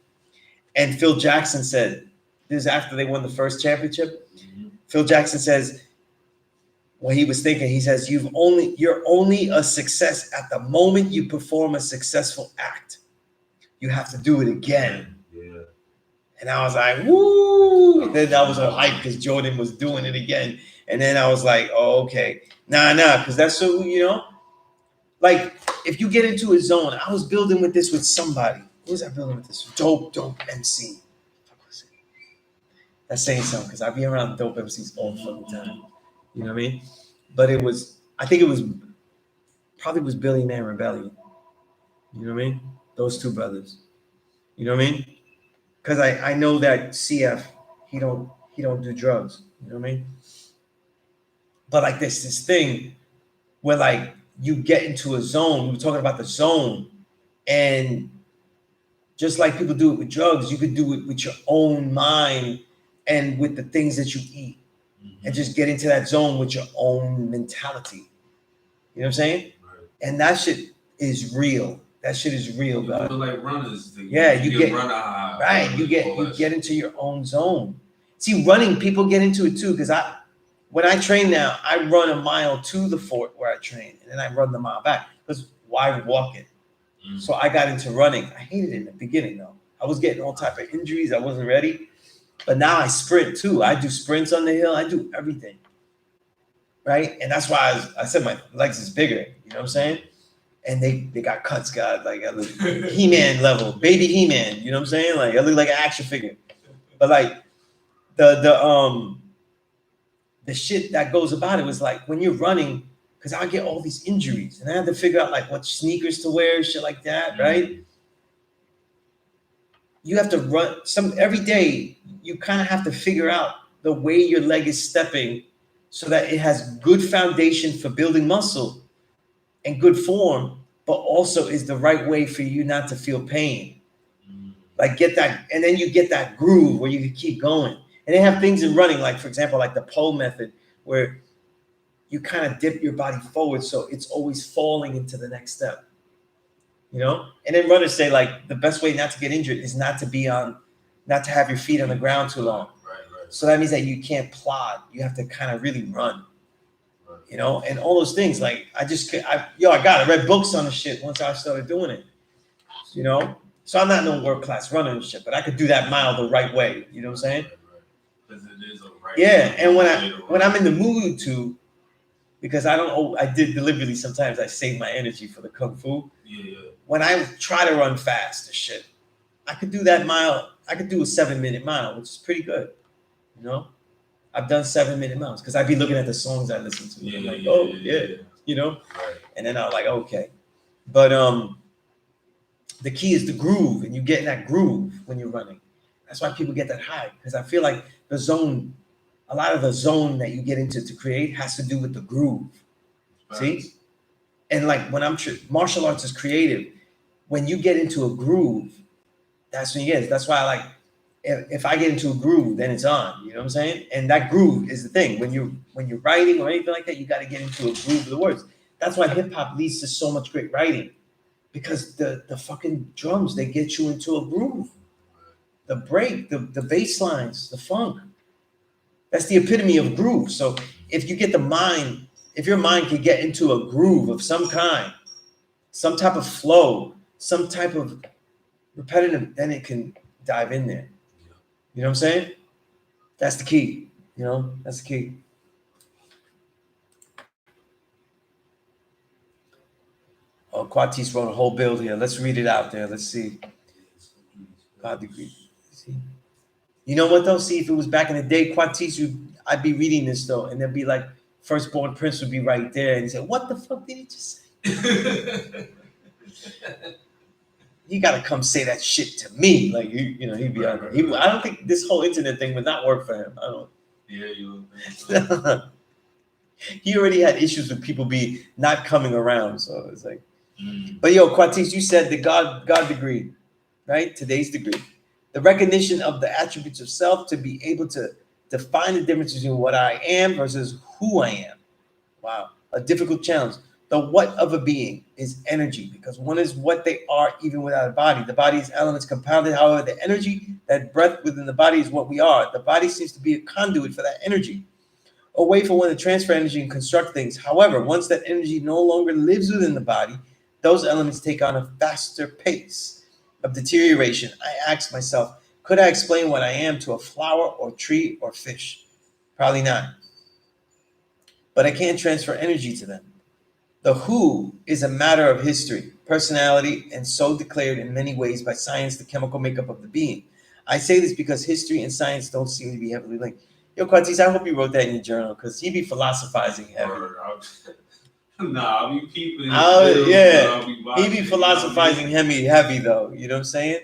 And Phil Jackson said, this is after they won the first championship. Mm-hmm. Phil Jackson says, what he was thinking, he says, you're only a success at the moment you perform a successful act. You have to do it again. Yeah. And I was like, woo! And then I was all hyped because Jordan was doing it again. And then I was like, oh, okay. Nah, because that's so, you know, like if you get into a zone, I was building with this with somebody. Who was I building with this? Dope MC. That's saying something because I be around dope MCs all the fucking time. You know what I mean? But I think it was Billy Man Rebellion. You know what I mean? Those two brothers. You know what I mean? Because I know that CF, he don't do drugs. You know what I mean? But like this thing where like you get into a zone, we were talking about the zone, and just like people do it with drugs, you could do it with your own mind and with the things that you eat, and just get into that zone with your own mentality. You know what I'm saying? Right. And that shit is real. That shit is real, You God. feel like runners. You get get runner high. right. You get into your own zone. See, running, people get into it too. Because when I train now, I run a mile to the fort where I train, and then I run the mile back. Because why walk it? Mm-hmm. So I got into running. I hated it in the beginning though. I was getting all type of injuries. I wasn't ready. But now I sprint too. I do sprints on the hill. I do everything. Right? And that's why I said my legs is bigger. You know what I'm saying? And they got cuts, God. Like I look He-Man level, baby He-Man. You know what I'm saying? Like I look like an action figure. But like the shit that goes about it was like when you're running, because I get all these injuries and I had to figure out like what sneakers to wear, shit like that, right? You have to run every day. You kind of have to figure out the way your leg is stepping so that it has good foundation for building muscle and good form, but also is the right way for you not to feel pain. Like get that, and then you get that groove where you can keep going. And they have things in running, like for example, like the pole method, where you kind of dip your body forward so it's always falling into the next step. You know? And then runners say like the best way not to get injured is not to have your feet on the ground too long. Right. So that means that you can't plod. You have to kind of really run. You know, and all those things. Like I read books on the shit once I started doing it. You know, so I'm not no world class runner and shit, but I could do that mile the right way. You know what I'm saying? Right. Because it is a right. Yeah, and when I'm in the mood to, because I did deliberately sometimes I save my energy for the kung fu. Yeah. When I try to run fast or shit, I could do that mile. I could do a 7-minute mile, which is pretty good. You know, I've done 7-minute miles because I'd be looking at the songs I listen to. Yeah, I'm like, yeah. You know, Right. and then I'm like, okay, but the key is the groove, and you get in that groove when you're running. That's why people get that high, because I feel like the zone, a lot of the zone that you get into to create has to do with the groove. Right. See, and like when martial arts is creative, when you get into a groove, that's when you get it. That's why I like, if I get into a groove, then it's on. You know what I'm saying? And that groove is the thing. When you're writing or anything like that, you got to get into a groove of the words. That's why hip hop leads to so much great writing, because the fucking drums, they get you into a groove. The break, the bass lines, the funk. That's the epitome of groove. So if you get if your mind can get into a groove of some kind, some type of flow, some type of repetitive, then it can dive in there. You know what I'm saying? That's the key. You know, that's the key. Oh, Quatis wrote a whole build here. Let's read it out there. Let's see. God degree. See. You know what though? See, if it was back in the day, Quatis, I'd be reading this though, and there'd be like Firstborn Prince would be right there, and he said, "What the fuck did he just say?" You gotta come say that shit to me, like you know, he'd be on there. I don't think this whole internet thing would not work for him. I don't. Yeah, you don't think so. He already had issues with people not coming around, so it's like. But yo, Quatis, you said the God degree, right? Today's degree, the recognition of the attributes of self to be able to define the difference between what I am versus who I am. Wow, a difficult challenge. The what of a being is energy, because one is what they are even without a body. The body is elements compounded. However, the energy, that breath within the body, is what we are. The body seems to be a conduit for that energy, a way for one to transfer energy and construct things. However, once that energy no longer lives within the body, those elements take on a faster pace of deterioration. I asked myself, could I explain what I am to a flower or tree or fish? Probably not. But I can't transfer energy to them. The who is a matter of history, personality, and so declared in many ways by science, the chemical makeup of the being. I say this because history and science don't seem to be heavily linked. Yo, Quatis, I hope you wrote that in your journal, because he be philosophizing heavy. Nah, I'll be peeping. He be philosophizing heavy though. You know what I'm saying?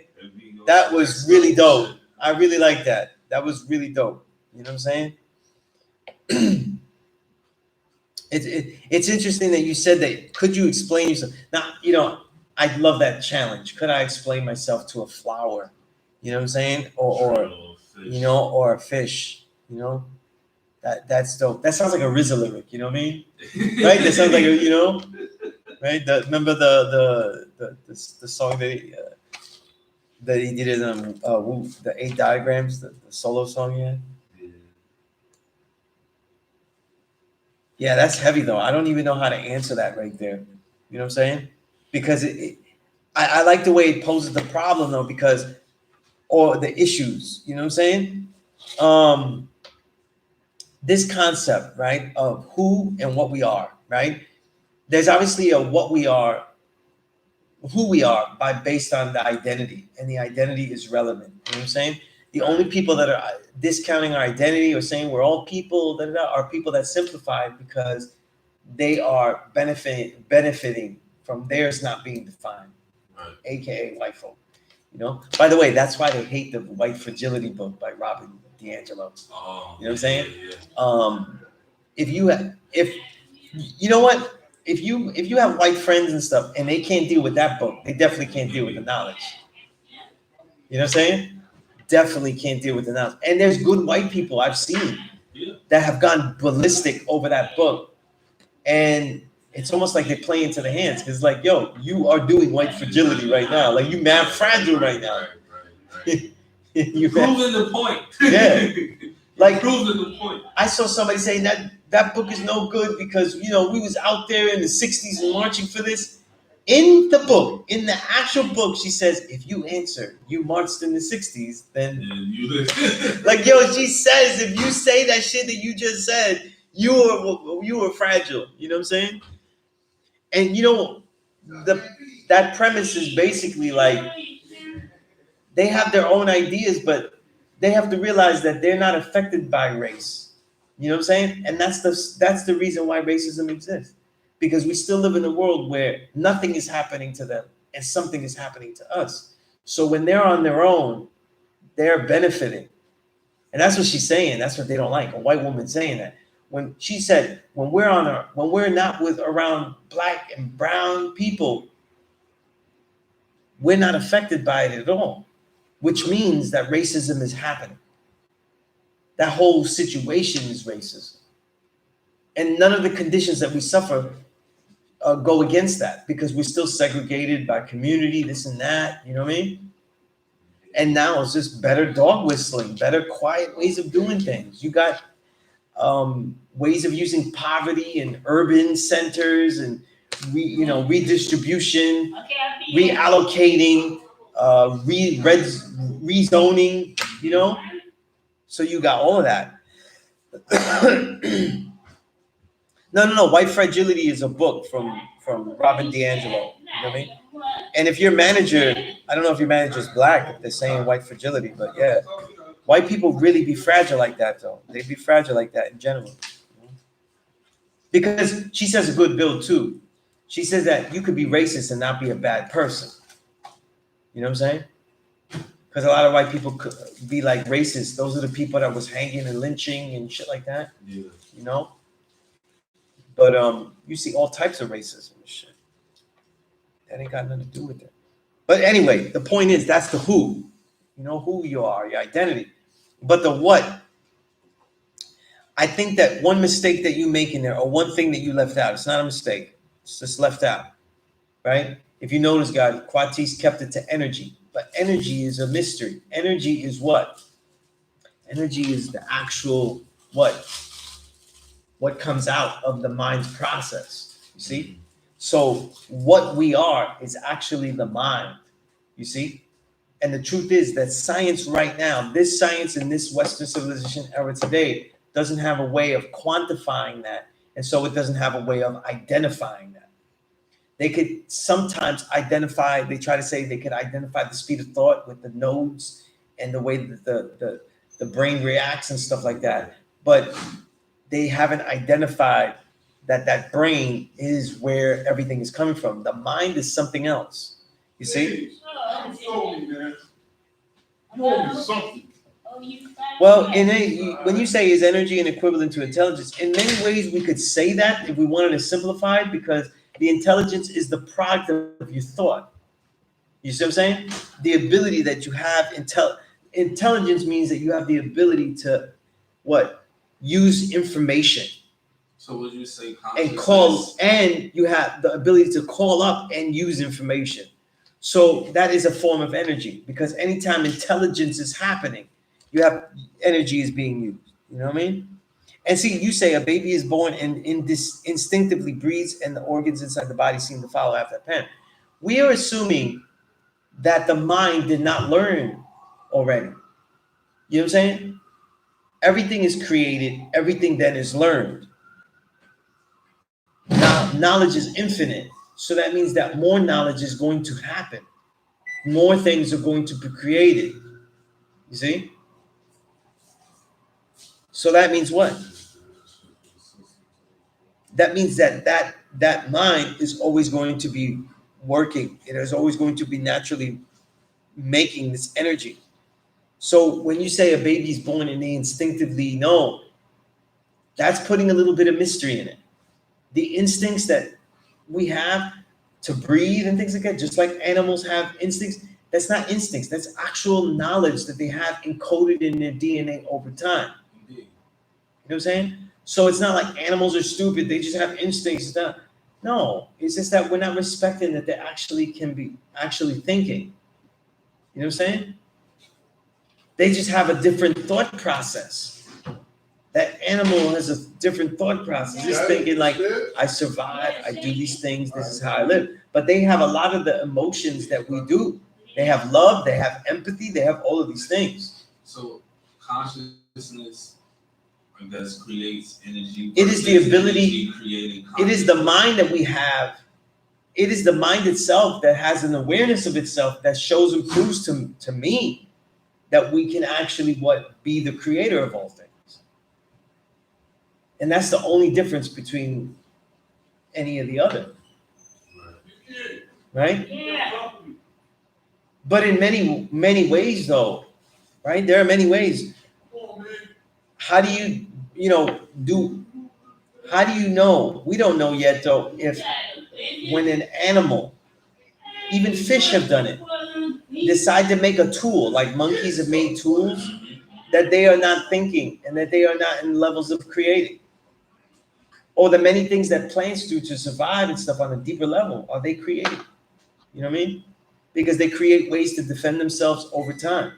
That was really dope. I really like that. That was really dope. You know what I'm saying? It's interesting that you said that. Could you explain yourself? Now, you know, I love that challenge. Could I explain myself to a flower? You know what I'm saying? Or you know, or a fish. You know, that's dope. That sounds like a RZA lyric. You know what I mean? Right? That sounds like you know, right? Remember the song that he did in the 8 Diagrams, the solo song he had. Yeah, that's heavy though. I don't even know how to answer that right there. You know what I'm saying? Because I like the way it poses the problem though, or the issues. You know what I'm saying? This concept, right, of who and what we are, right? There's obviously a what we are, who we are based on the identity, and the identity is relevant. You know what I'm saying? The only people that are discounting our identity or saying we're all people are people that simplify because they are benefiting from theirs not being defined, right. AKA white folk. You know. By the way, that's why they hate the White Fragility book by Robin DiAngelo. Oh, you know what I'm saying? Yeah. If you know what, if you have white friends and stuff, and they can't deal with that book, they definitely can't deal with the knowledge. You know what I'm saying? Definitely can't deal with the knowledge. And there's good white people I've seen that have gone ballistic over that book, and it's almost like they play into the hands, because like, yo, you are doing white fragility right now. Like, you mad fragile right now. Right. You proving the point. Yeah. Like, proving the point. I saw somebody saying that book is no good because, you know, we was out there in the 60s and marching for this. In the book, in the actual book, she says, if you answer, you marched in the 60s, then like she says, if you say that shit that you just said, you were fragile. You know what I'm saying? And that premise is basically like they have their own ideas, but they have to realize that they're not affected by race. You know what I'm saying? And that's the reason why racism exists. Because we still live in a world where nothing is happening to them and something is happening to us. So when they're on their own, they're benefiting. And that's what she's saying. That's what they don't like. A white woman saying that. When she said, when we're not around black and brown people, we're not affected by it at all, which means that racism is happening. That whole situation is racism. And none of the conditions that we suffer go against that because we're still segregated by community, this and that, you know what I mean? And now it's just better dog whistling, better quiet ways of doing things. You got ways of using poverty in urban centers and redistribution, reallocating, rezoning, So you got all of that. No. White Fragility is a book from Robin DiAngelo. You know what I mean? And if your manager, I don't know if your manager's black, if they're saying white fragility, but yeah. White people really be fragile like that, though. They be fragile like that in general. Because she says a good bill, too. She says that you could be racist and not be a bad person. You know what I'm saying? Because a lot of white people could be like racist. Those are the people that was hanging and lynching and shit like that. Yeah. You know? But you see all types of racism and shit. That ain't got nothing to do with it. But anyway, the point is that's the who. You know who you are, your identity. But the what? I think that one mistake that you make in there, or one thing that you left out, it's not a mistake. It's just left out. Right? If you notice, guys, Quatis kept it to energy. But energy is a mystery. Energy is what? Energy is the actual what? What comes out of the mind's process. You see? So what we are is actually the mind. You see? And the truth is that science right now, this science in this Western civilization era today, doesn't have a way of quantifying that. And so it doesn't have a way of identifying that. They could sometimes identify, they try to say they could identify the speed of thought with the nodes and the way that the brain reacts and stuff like that. But they haven't identified that brain is where everything is coming from. The mind is something else. You see? You told me, man. You told me something. Well, when you say is energy an equivalent to intelligence, in many ways we could say that if we wanted to simplify it, because the intelligence is the product of your thought. You see what I'm saying? The ability that you have, intelligence means that you have the ability to what? Use information. So would you say and you have the ability to call up and use information. So that is a form of energy, because anytime intelligence is happening, you have energy is being used. You know what I mean? And see, you say a baby is born and instinctively breathes, and the organs inside the body seem to follow after that parent. We are assuming that the mind did not learn already. You know what I'm saying? Everything is created, everything then is learned. Now, knowledge is infinite. So that means that more knowledge is going to happen. More things are going to be created. You see? So that means what? That means that mind is always going to be working. It is always going to be naturally making this energy. So when you say a baby's born and they instinctively know, that's putting a little bit of mystery in it. The instincts that we have to breathe and things like that, just like animals have instincts, that's not instincts. That's actual knowledge that they have encoded in their DNA over time. You know what I'm saying? So it's not like animals are stupid. They just have instincts. No, it's just that we're not respecting that they actually can be actually thinking. You know what I'm saying? They just have a different thought process. That animal has a different thought process. It's thinking like, I survive, I do these things, this is how I live. But they have a lot of the emotions that we do. They have love, they have empathy, they have all of these things. So consciousness, I guess, creates energy. It is the ability, creating it is the mind that we have. It is the mind itself that has an awareness of itself that shows and proves to me that we can actually be the creator of all things. And that's the only difference between any of the other. Right? Yeah. But in many, many ways though, right? There are many ways. How do you how do you know? We don't know yet though if when an animal, even fish have done it, decide to make a tool, like monkeys have made tools, that they are not thinking and that they are not in levels of creating. Or the many things that plants do to survive and stuff on a deeper level, are they creating? You know what I mean? Because they create ways to defend themselves over time.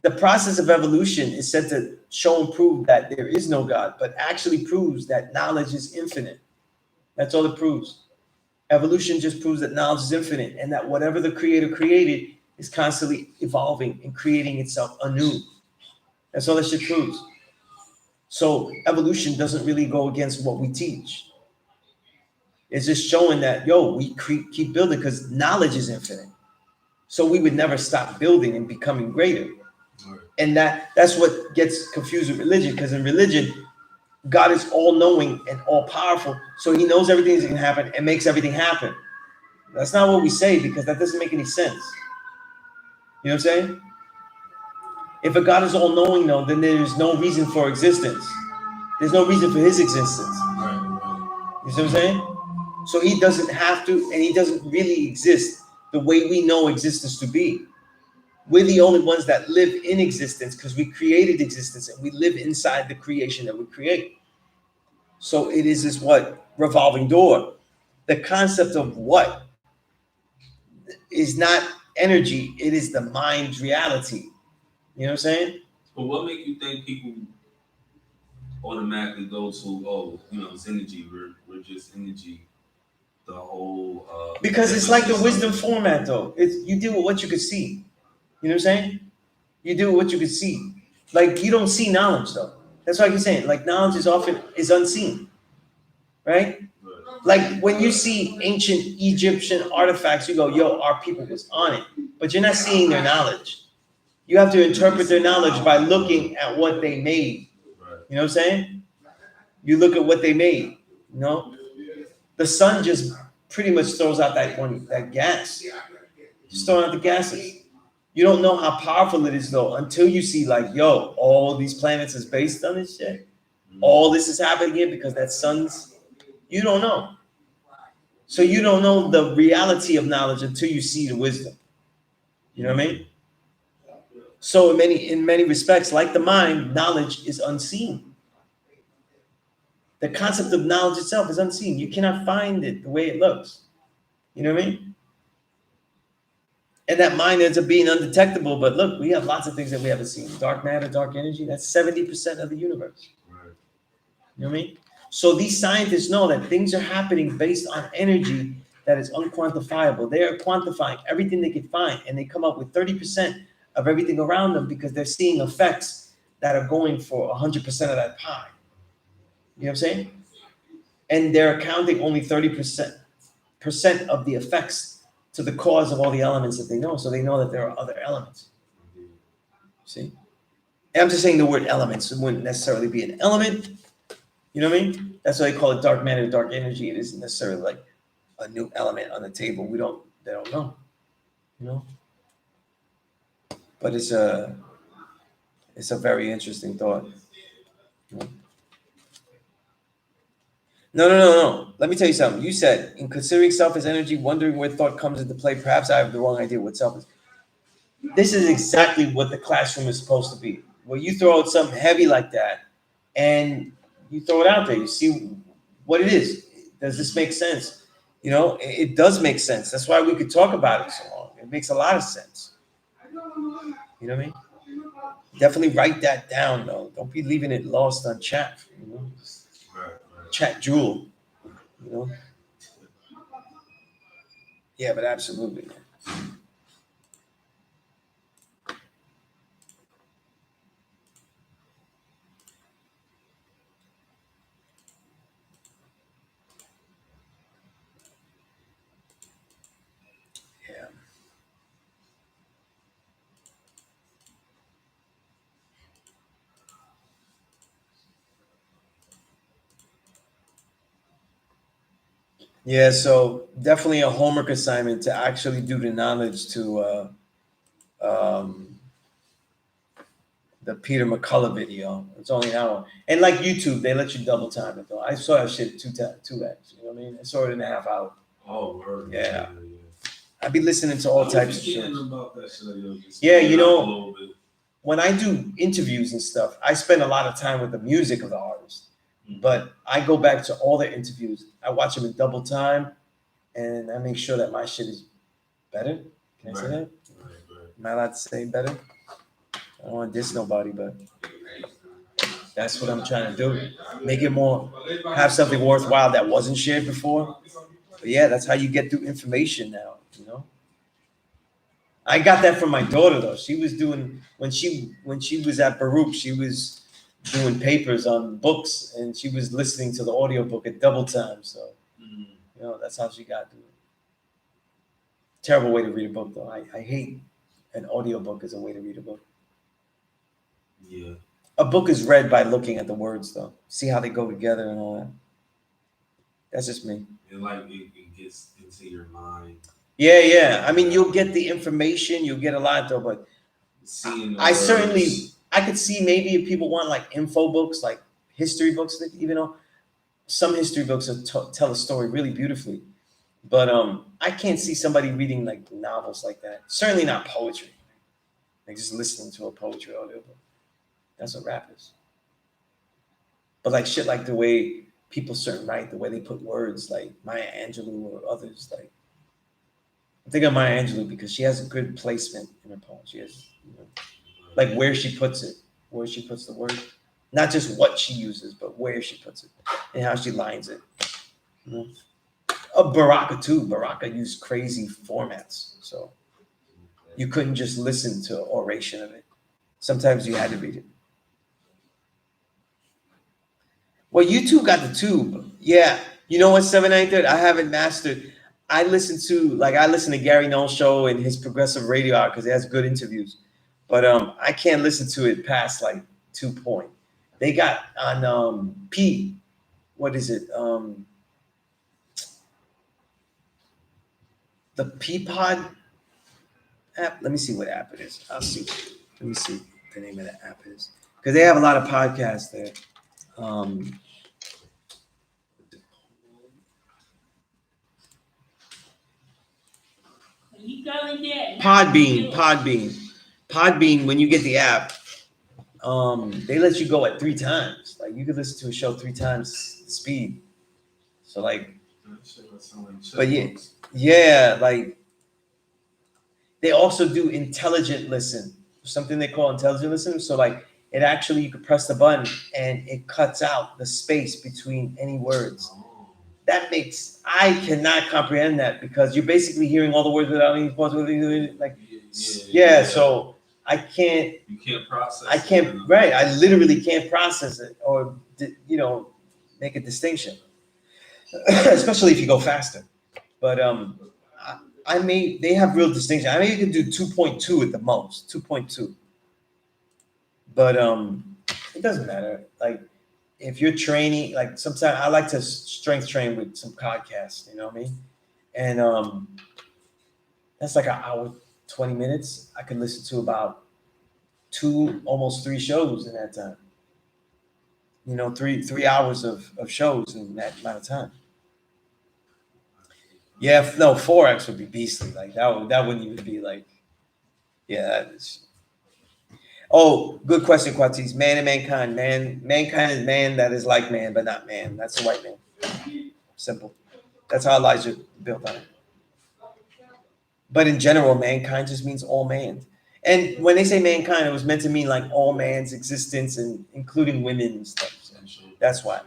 The process of evolution is said to show and prove that there is no God, but actually proves that knowledge is infinite. That's all it proves. Evolution just proves that knowledge is infinite and that whatever the creator created is constantly evolving and creating itself anew. That's all that shit proves. So evolution doesn't really go against what we teach. It's just showing that, we keep building because knowledge is infinite. So we would never stop building and becoming greater. And that's what gets confused with religion, because in religion, God is all-knowing and all-powerful, so he knows everything that's going to happen and makes everything happen. That's not what we say, because that doesn't make any sense. You know what I'm saying? If a God is all-knowing, though, then there's no reason for existence. There's no reason for his existence. You see what I'm saying? So he doesn't have to, and he doesn't really exist the way we know existence to be. We're the only ones that live in existence because we created existence and we live inside the creation that we create. So it is this revolving door. The concept of what is not energy, it is the mind's reality. You know what I'm saying? But what makes you think people automatically go to, it's energy, we're just energy, the whole because it's like the wisdom format though. It's you deal with what you could see. You know what I'm saying? You do what you can see. Like you don't see knowledge though. That's what I keep saying. Like knowledge is unseen. Right? Like when you see ancient Egyptian artifacts, you go, our people was on it. But you're not seeing their knowledge. You have to interpret their knowledge by looking at what they made. You know what I'm saying? You look at what they made. You know? The sun just pretty much throws out that gas. Just throwing out the gases. You don't know how powerful it is though until you see all these planets is based on this shit. All this is happening here because that sun's, you don't know. So you don't know the reality of knowledge until you see the wisdom. You know what I mean? So in many respects, like the mind, knowledge is unseen. The concept of knowledge itself is unseen. You cannot find it the way it looks. You know what I mean? And that mind ends up being undetectable. But look, we have lots of things that we haven't seen. Dark matter, dark energy, that's 70% of the universe. Right. You know what I mean? So these scientists know that things are happening based on energy that is unquantifiable. They are quantifying everything they can find, and they come up with 30% of everything around them because they're seeing effects that are going for 100% of that pie. You know what I'm saying? And they're counting only 30% of the effects to the cause of all the elements that they know. So they know that there are other elements. See? And I'm just saying the word elements. It wouldn't necessarily be an element. You know what I mean? That's why they call it dark matter, dark energy. It isn't necessarily like a new element on the table. They don't know. You know? But it's a very interesting thought. You know? No. Let me tell you something. You said, in considering self as energy, wondering where thought comes into play, perhaps I have the wrong idea what self is. This is exactly what the classroom is supposed to be. Where you throw out something heavy like that, and you throw it out there. You see what it is. Does this make sense? You know, it does make sense. That's why we could talk about it so long. It makes a lot of sense. You know what I mean? Definitely write that down, though. Don't be leaving it lost on chat. You know, Right. chat jewel. You know. Yeah, but absolutely. Yeah. Yeah. So definitely a homework assignment to actually do the knowledge to the Peter McCullough video. It's only an hour. And like YouTube, they let you double time it though. I saw that shit two X. You know what I mean? I saw it in a half hour. Oh, word. Yeah. I'd be listening to all types of shit. About that shit, yeah, you know, when I do interviews and stuff, I spend a lot of time with the music of the artist. Mm-hmm. But I go back to all their interviews. I watch them in double time, and I make sure that my shit is better. Can I say that? Right. Am I allowed to say better? I don't want to diss nobody, but that's what I'm trying to do. Make it more, have something worthwhile that wasn't shared before. But yeah, that's how you get through information now, you know? I got that from my daughter though. She was doing when she was at Baruch, she was doing papers on books and she was listening to the audiobook at double time. So you know, that's how she got through it. Terrible way to read a book though. I hate an audiobook as a way to read a book. Yeah. A book is read by looking at the words though. See how they go together and all that. That's just me. And like it gets into your mind. Yeah. I mean, you'll get the information, you'll get a lot though, but I could see maybe if people want like info books, like history books, that even though some history books tell a story really beautifully, but I can't see somebody reading like novels like that. Certainly not poetry, like just listening to a poetry audiobook. That's what rap is. But like shit, like the way people certain write, the way they put words, like Maya Angelou or others, like I think of Maya Angelou because she has a good placement in her poem. She has, you know, like where she puts it, where she puts the word, not just what she uses, but where she puts it and how she lines it. You know? Baraka too. Baraka used crazy formats, so you couldn't just listen to oration of it. Sometimes you had to read it. Well, YouTube got the tube. Yeah, you know what? 793. I haven't mastered. I listen to Gary Null's show and his progressive radio hour because he has good interviews. But I can't listen to it past like 2 point. They got on what is it? The P.E.A.C.E app. Let me see what app it is. I'll see. Let me see what the name of the app is. Because they have a lot of podcasts there. Podbean, when you get the app, they let you go at 3 times. Like you could listen to a show 3 times the speed. So like, but yeah, like they also do intelligent listen, something they call intelligent listen. So like it actually, you could press the button and it cuts out the space between any words. I cannot comprehend that because you're basically hearing all the words without any pause. So I can't. You can't process. I can't. Right. I literally can't process it or make a distinction, especially if you go faster. But they have real distinction. I mean, you can do 2.2 at the most, 2.2. But it doesn't matter. Like if you're training, like sometimes I like to strength train with some podcasts. You know what I mean? And that's like an hour, 20 minutes. I can listen to about 2, almost 3 shows in that time. You know, 3 hours of shows in that amount of time. Yeah, no, 4x would be beastly. Like that wouldn't even be like, yeah. That is. Oh, good question, Quatis. Man and mankind. Mankind is man that is like man, but not man. That's a white man. Simple. That's how Elijah built on it. But in general, mankind just means all man. And when they say mankind, it was meant to mean like all man's existence and including women and stuff. So that's why.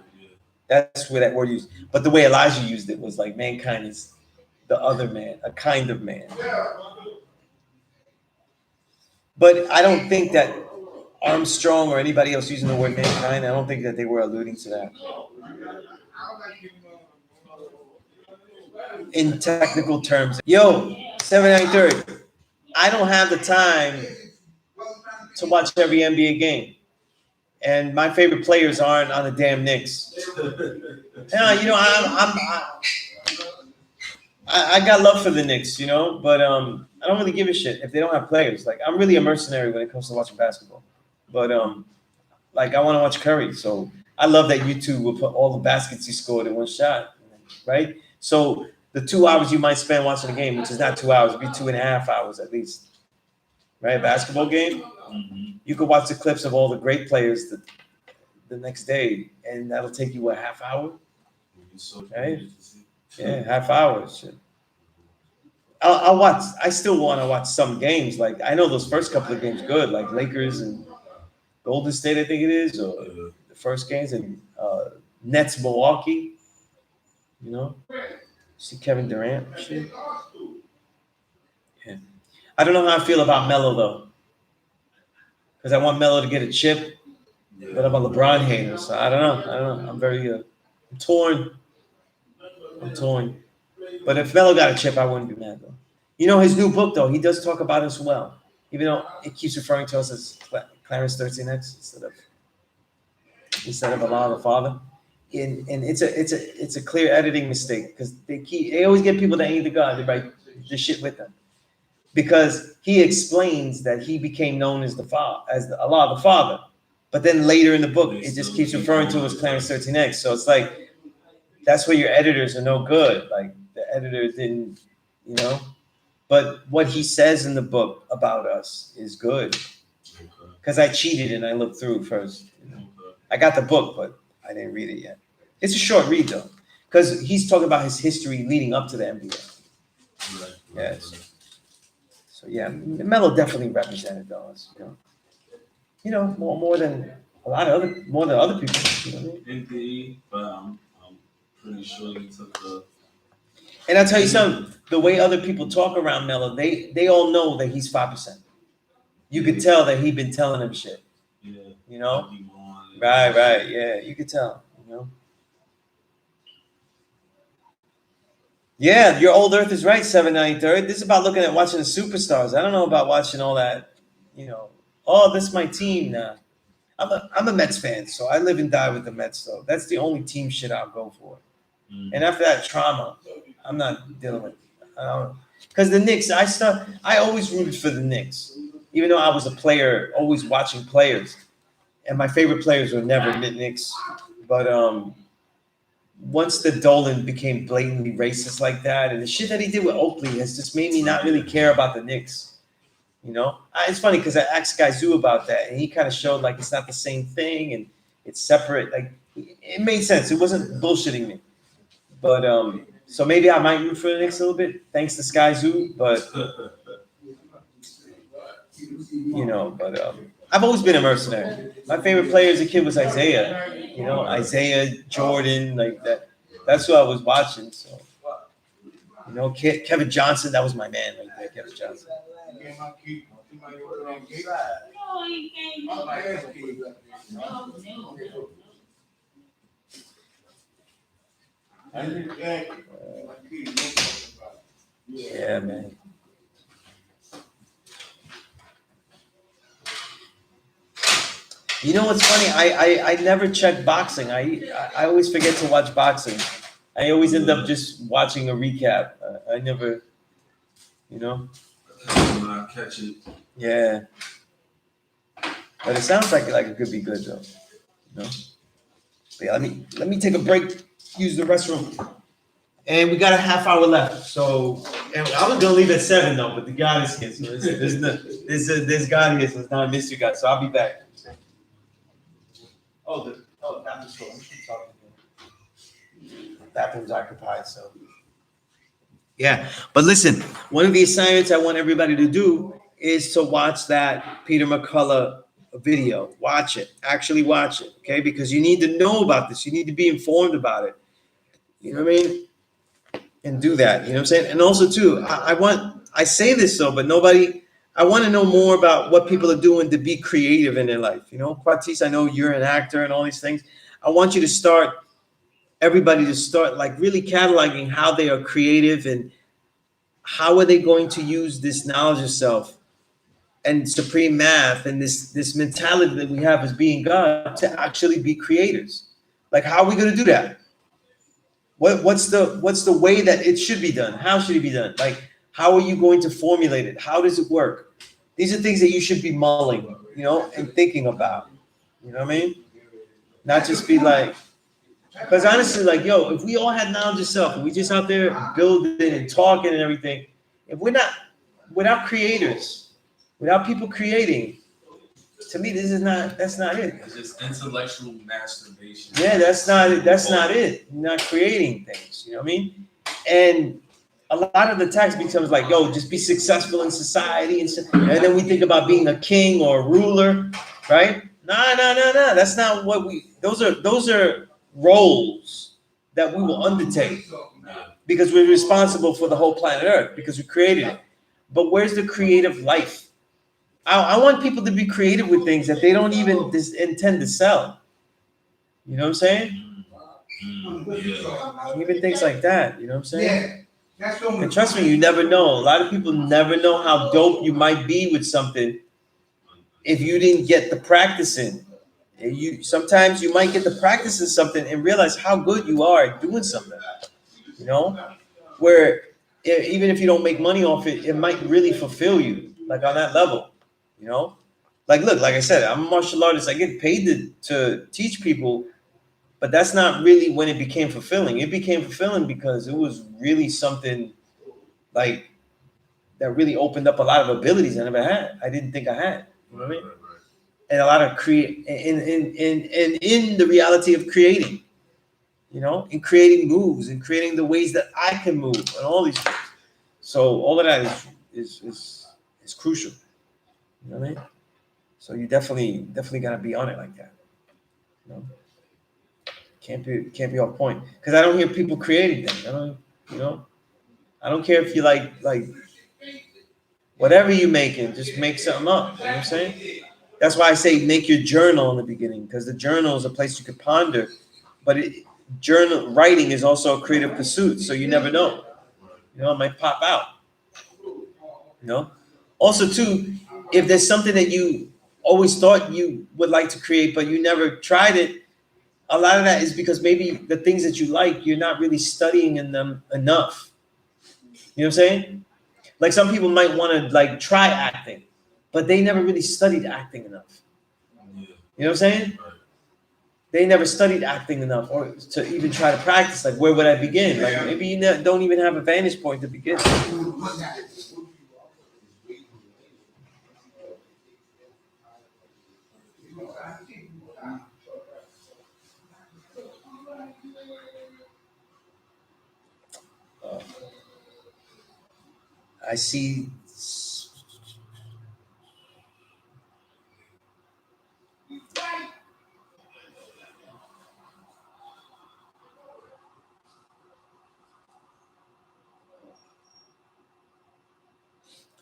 That's where that word used. But the way Elijah used it was like mankind is the other man, a kind of man. But I don't think that Armstrong or anybody else using the word mankind, I don't think that they were alluding to that. In technical terms. Yo, 793. I don't have the time to watch every NBA game. And my favorite players aren't on the damn Knicks. Yeah, you know, I got love for the Knicks, you know, but I don't really give a shit if they don't have players. Like I'm really a mercenary when it comes to watching basketball. But like I want to watch Curry, so I love that YouTube will put all the baskets he scored in one shot, right? So the 2 hours you might spend watching a game, which is not 2 hours, it'd be 2.5 hours at least, right? A basketball game, you could watch the clips of all the great players the next day, and that'll take you a half hour, right? Yeah, half hour. Shit. I'll watch. I still want to watch some games. Like I know those first couple of games good, like Lakers and Golden State, I think it is, or the first games, and Nets Milwaukee. You know, see Kevin Durant. Shit. Yeah. I don't know how I feel about Melo though, because I want Melo to get a chip, but I'm a LeBron hater, so I don't know. I'm very I'm torn. I'm torn. But if Melo got a chip, I wouldn't be mad though. You know his new book though, he does talk about us well, even though it keeps referring to us as Clarence 13X instead of Allah the Father. And it's a clear editing mistake because they always get people that ain't the God. They write the shit with them because he explains that he became known as Allah the Father, but then later in the book it just keeps referring to as Clarence 13X. So it's like that's where your editors are no good. Like the editor didn't, you know. But what he says in the book about us is good because I cheated and I looked through first. You know? I got the book, but I didn't read it yet. It's a short read though, because he's talking about his history leading up to the NBA. Right. Yes. So yeah, Melo definitely represented us. You know, more than other people. You know what I mean? Indeed, but I'm pretty sure you took the. And I'll tell you something. The way other people talk around Melo, they all know that he's 5%. You could tell that he'd been telling them shit. Yeah. You know? Right. Yeah, you could tell. You know? Yeah, your old Earth is right, 793. This is about looking at watching the superstars. I don't know about watching all that, you know. Oh, this is my team now. I'm a Mets fan, so I live and die with the Mets, though. That's the only team shit I'll go for. And after that trauma, I'm not dealing with it. Because the Knicks, I always rooted for the Knicks. Even though I was a player, always watching players. And my favorite players were never Knicks. But once the Dolan became blatantly racist like that, and the shit that he did with Oakley has just made me not really care about the Knicks. You know, it's funny because I asked Guy Zoo about that, and he kind of showed like it's not the same thing, and it's separate. Like it made sense. It wasn't bullshitting me. But so maybe I might root for the Knicks a little bit, thanks to Sky Zoo. But you know, but I've always been a mercenary. My favorite player as a kid was Isaiah. You know, Isaiah, Jordan, like that. That's who I was watching. So you know, Kevin Johnson, that was my man right there, Kevin Johnson. Yeah, man. You know what's funny? I never check boxing. I always forget to watch boxing. I always end up just watching a recap. I never, you know. When I catch it. Yeah. But it sounds like it could be good though. You know. But yeah, let me take a break. Use the restroom. And we got a half hour left. So and I was gonna leave at 7 though, but the God is here. So there's God here, so it's not a mystery God. So I'll be back. The bathroom's full. Bathroom's occupied, so. Yeah, but listen, one of the assignments I want everybody to do is to watch that Peter McCullough video. Watch it. Actually watch it, okay? Because you need to know about this. You need to be informed about it. You know what I mean? And do that. You know what I'm saying? And also too, I say this though, but nobody. I want to know more about what people are doing to be creative in their life. You know, Pratis, I know you're an actor and all these things. I want you to start. Everybody to start like really cataloging how they are creative and how are they going to use this knowledge of self and supreme math and this mentality that we have as being God to actually be creators. Like, how are we going to do that? What's the way that it should be done? How should it be done? Like, how are you going to formulate it? How does it work? These are things that you should be mulling, you know, and thinking about. You know what I mean? Not just be like, because honestly, like, yo, if we all had knowledge of self and we just out there building and talking and everything, if we're not, without creators, without people creating, to me, that's not it. It's just intellectual masturbation. Yeah, that's not it. You're not creating things, you know what I mean? And a lot of the text becomes like, yo, just be successful in society. And then we think about being a king or a ruler, right? No. That's not what those are roles that we will undertake because we're responsible for the whole planet Earth because we created it. But where's the creative life? I want people to be creative with things that they don't even intend to sell. You know what I'm saying? Even things like that. You know what I'm saying? And trust me, you never know. A lot of people never know how dope you might be with something if you didn't get the practice in. Sometimes you might get the practice in something and realize how good you are at doing something. You know, where even if you don't make money off it, it might really fulfill you, like on that level. You know, like look, like I said, I'm a martial artist. I get paid to teach people, but that's not really when it became fulfilling. It became fulfilling because it was really something like that really opened up a lot of abilities I never had. I didn't think I had. You know what I mean? And a lot of in the reality of creating, you know, in creating moves and creating the ways that I can move and all these things. So all of that is crucial. You know what I mean? So you definitely gotta be on it like that. You know, can't be off point because I don't hear people creating things. I don't care if you like whatever you making, just make something up. You know what I'm saying? That's why I say make your journal in the beginning because the journal is a place you could ponder, but journal writing is also a creative pursuit, so you never know. You know, it might pop out. You know. Also, too, if there's something that you always thought you would like to create, but you never tried it, a lot of that is because maybe the things that you like, you're not really studying in them enough. You know what I'm saying? Like some people might want to like try acting, but they never really studied acting enough. You know what I'm saying? They never studied acting enough or to even try to practice. Like, where would I begin? Like, maybe you don't even have a vantage point to begin. I see.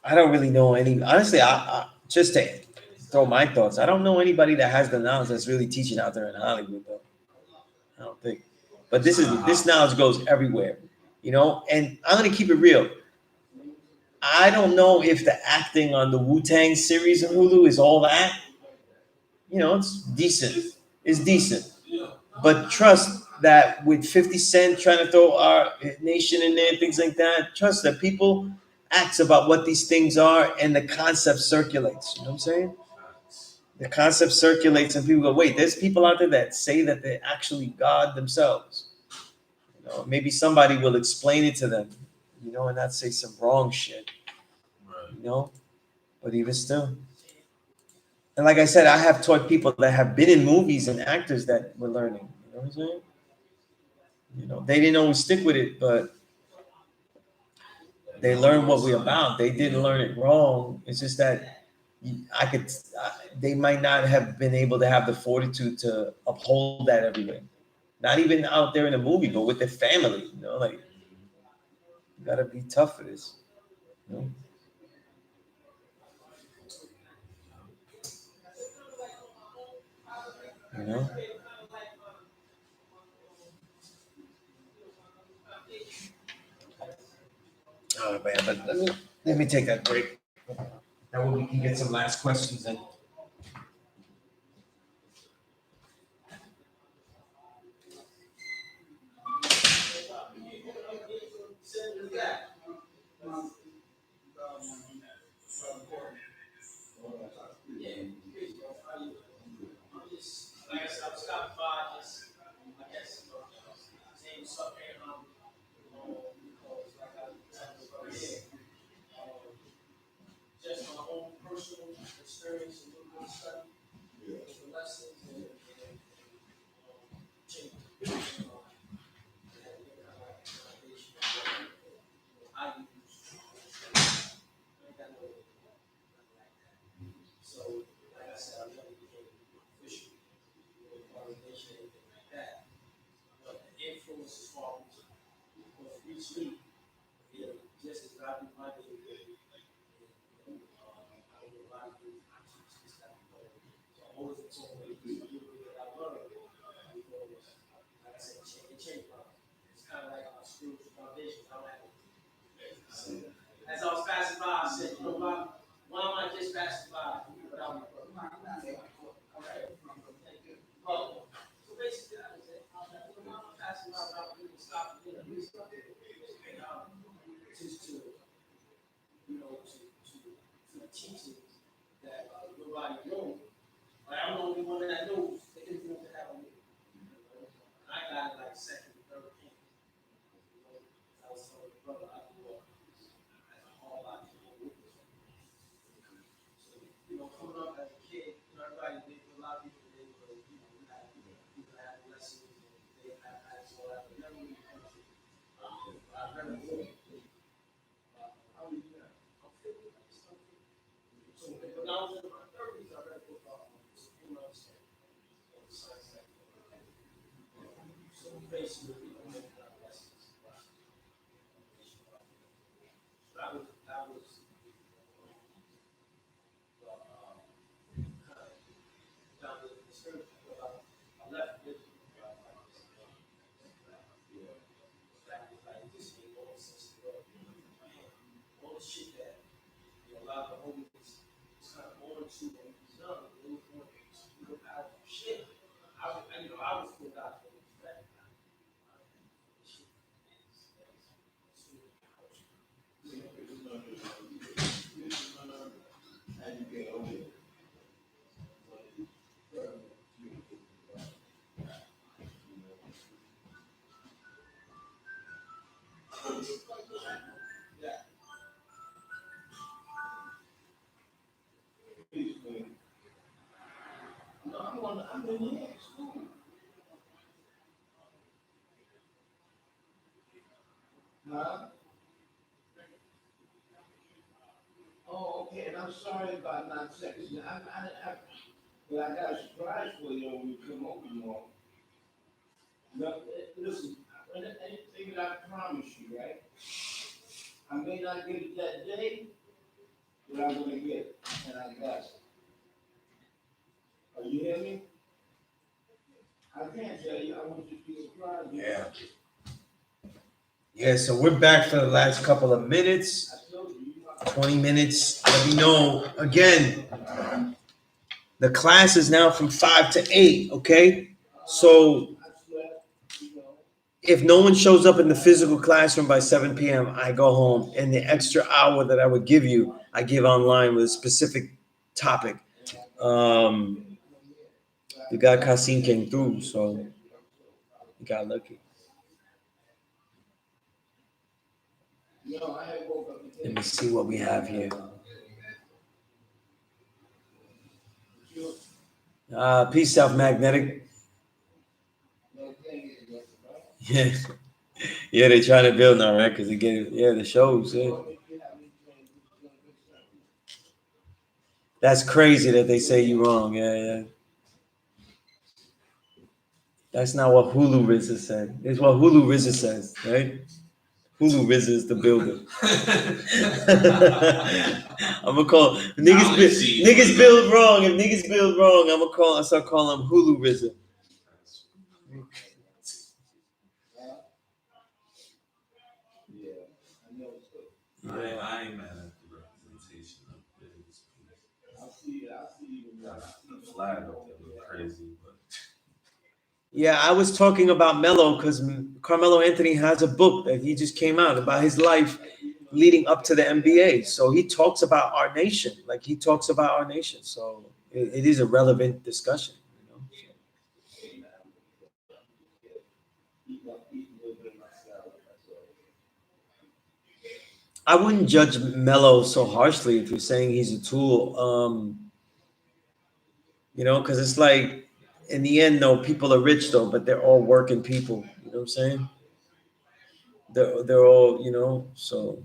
I don't really know any. Honestly, I just to throw my thoughts. I don't know anybody that has the knowledge that's really teaching out there in Hollywood, though. I don't think. But this knowledge goes everywhere, you know. And I'm gonna keep it real. I don't know if the acting on the Wu-Tang series on Hulu is all that. You know, it's decent. It's decent. But trust that with 50 Cent trying to throw our nation in there, things like that, trust that people ask about what these things are and the concept circulates. You know what I'm saying? The concept circulates and people go, wait, there's people out there that say that they're actually God themselves. You know, maybe somebody will explain it to them, you know, and not say some wrong shit. You know? But even still. And like I said, I have taught people that have been in movies and actors that were learning. You know what I'm saying? You know, they didn't always stick with it, but They learn what we're about. They didn't learn it wrong. It's just that they might not have been able to have the fortitude to uphold that everywhere. Not even out there in a movie, but with their family. Like you gotta be tough for this. You know? You know? Oh man, but let me take that break. That way we can get some last questions in. Oh, okay, and I'm sorry about not texting you. But I got a surprise for you when you come over, you know. No, listen, anything that I promise you, right? I may not get it that day, but I'm gonna get it, and I got it. Are you hear me? I can't tell you, I want you to be surprised. Yeah. Yeah, so we're back for the last couple of minutes. I told you, 20 minutes. Let me know. Again, the class is now from 5 to 8, okay? So I slept, you know. if no one shows up in the physical classroom by 7 p.m., I go home. And the extra hour that I would give you, I give online with a specific topic. The guy Kasim came through, so you got lucky. Let me see what we have here. Peace out, Magnetic. Yeah. Yeah, they're trying to build now, right? Because they get the shows. Yeah. That's crazy that they say you wrong. Yeah. That's not what Hulu RZA said. It's what Hulu RZA says, right? Hulu RZA is the builder. I'm gonna call niggas build wrong. If niggas build wrong, I start calling them Hulu RZA. I ain't mad at the representation of this. The flag up there look crazy, but Yeah, I was talking about Melo because Carmelo Anthony has a book that he just came out about his life leading up to the NBA. So he talks about our nation, like he talks about our nation. So it is a relevant discussion. You know? I wouldn't judge Melo so harshly if you're saying he's a tool. You know, because it's like in the end, though, people are rich though, but they're all working people. You know what I'm saying? They're all, you know, so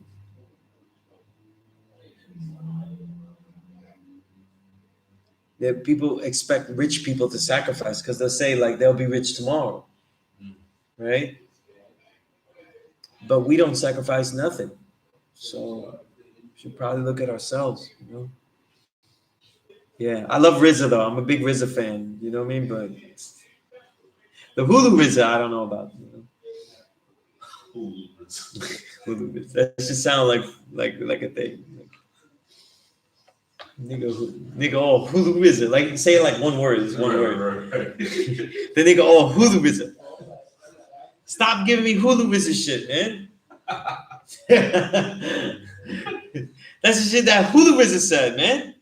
that people expect rich people to sacrifice because they'll say like they'll be rich tomorrow, right? But we don't sacrifice nothing. So we should probably look at ourselves, you know. Yeah, I love RZA though. I'm a big RZA fan. You know what I mean? But the Hulu RZA, I don't know about. You know? Hulu RZA. That just sound like a thing. Like, nigga, oh Hulu RZA. Like say it like one word. It's one word. Right. The nigga, oh Hulu RZA. Stop giving me Hulu RZA shit, man. That's the shit that Hulu RZA said, man.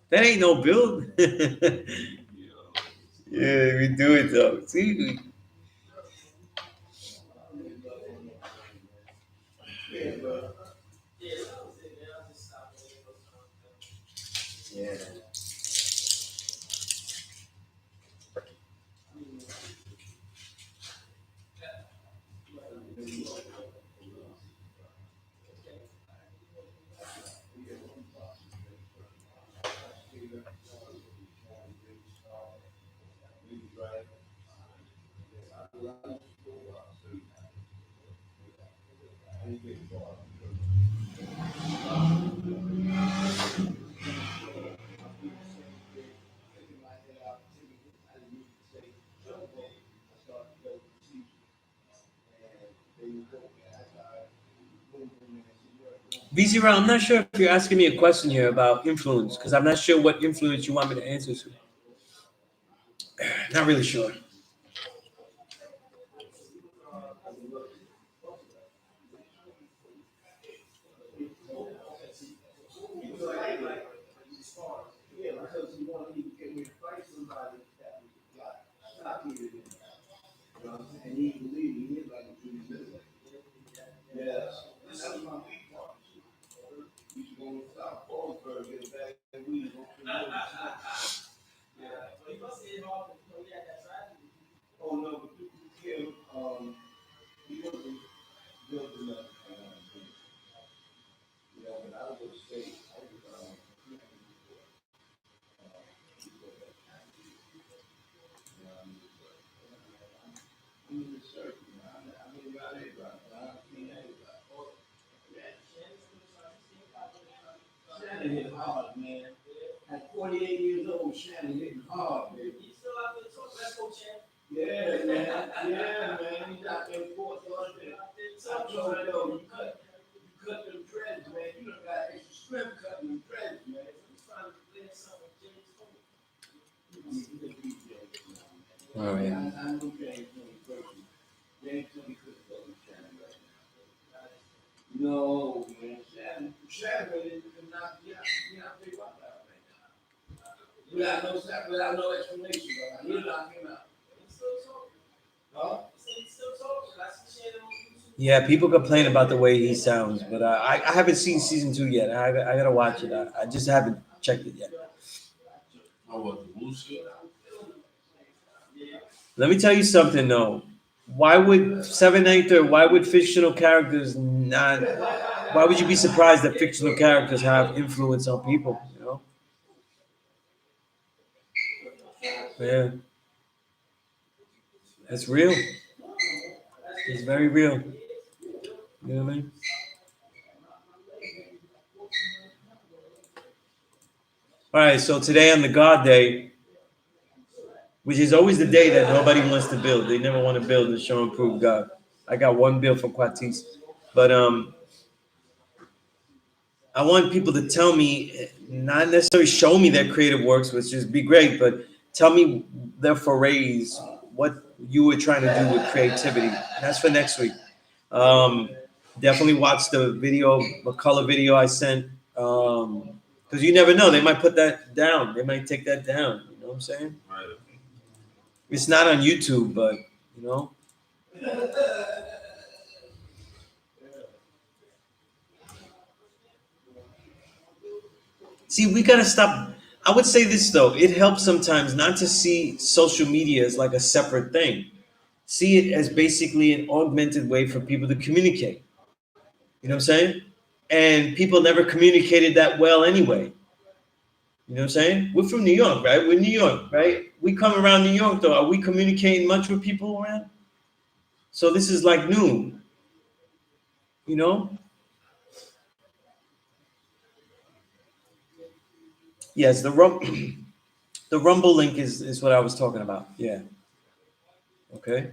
That ain't no build. Yeah, we do it though. See, yeah. BC Round, I'm not sure if you're asking me a question here about influence, because I'm not sure what influence you want me to answer to. Not really sure. Shannon hit hard, man. At 48 years old, Shannon hitting hard, baby. He's still out there talking. Let's go, champ. Yeah, man. Yeah, man. He's out there for Thursday. I told him, yo, you cut them dreads, man. You done got extra strength cutting them dreads, man. He's trying to play something with James Cole. All right. I know James Cole personally. James Cole couldn't go with Shannon right now. No, man. Shannon really did not pick up that right now. Without no explanation, bro. He knocked him out. He's still talking. Huh? He's still talking. I see Shannon on YouTube. Yeah, people complain about the way he sounds, but I haven't seen season 2 yet. I gotta watch it. I just haven't checked it yet. Oh, what the bullshit? Let me tell you something though. Why would 793? Why would fictional characters not? Why would you be surprised that fictional characters have influence on people? You know? Yeah, it's real. It's very real. You know what I mean? All right. So today on the God Day, which is always the day that nobody wants to build. They never want to build and show and prove God. I got one bill for Quatis, but I want people to tell me, not necessarily show me their creative works, which is be great, but tell me their forays, what you were trying to do with creativity. That's for next week. Um, Definitely watch the video, McCullough video I sent, because you never know, they might put that down. They might take that down. You know what I'm saying? Right. It's not on YouTube, but you know. See, we gotta stop. I would say this though, it helps sometimes not to see social media as like a separate thing. See it as basically an augmented way for people to communicate. You know what I'm saying? And people never communicated that well anyway. You know what I'm saying? We're from New York, right? We're New York, right? We come around New York though. Are we communicating much with people around? So this is like new, you know? Yes, the Rumble link is what I was talking about. Yeah. Okay.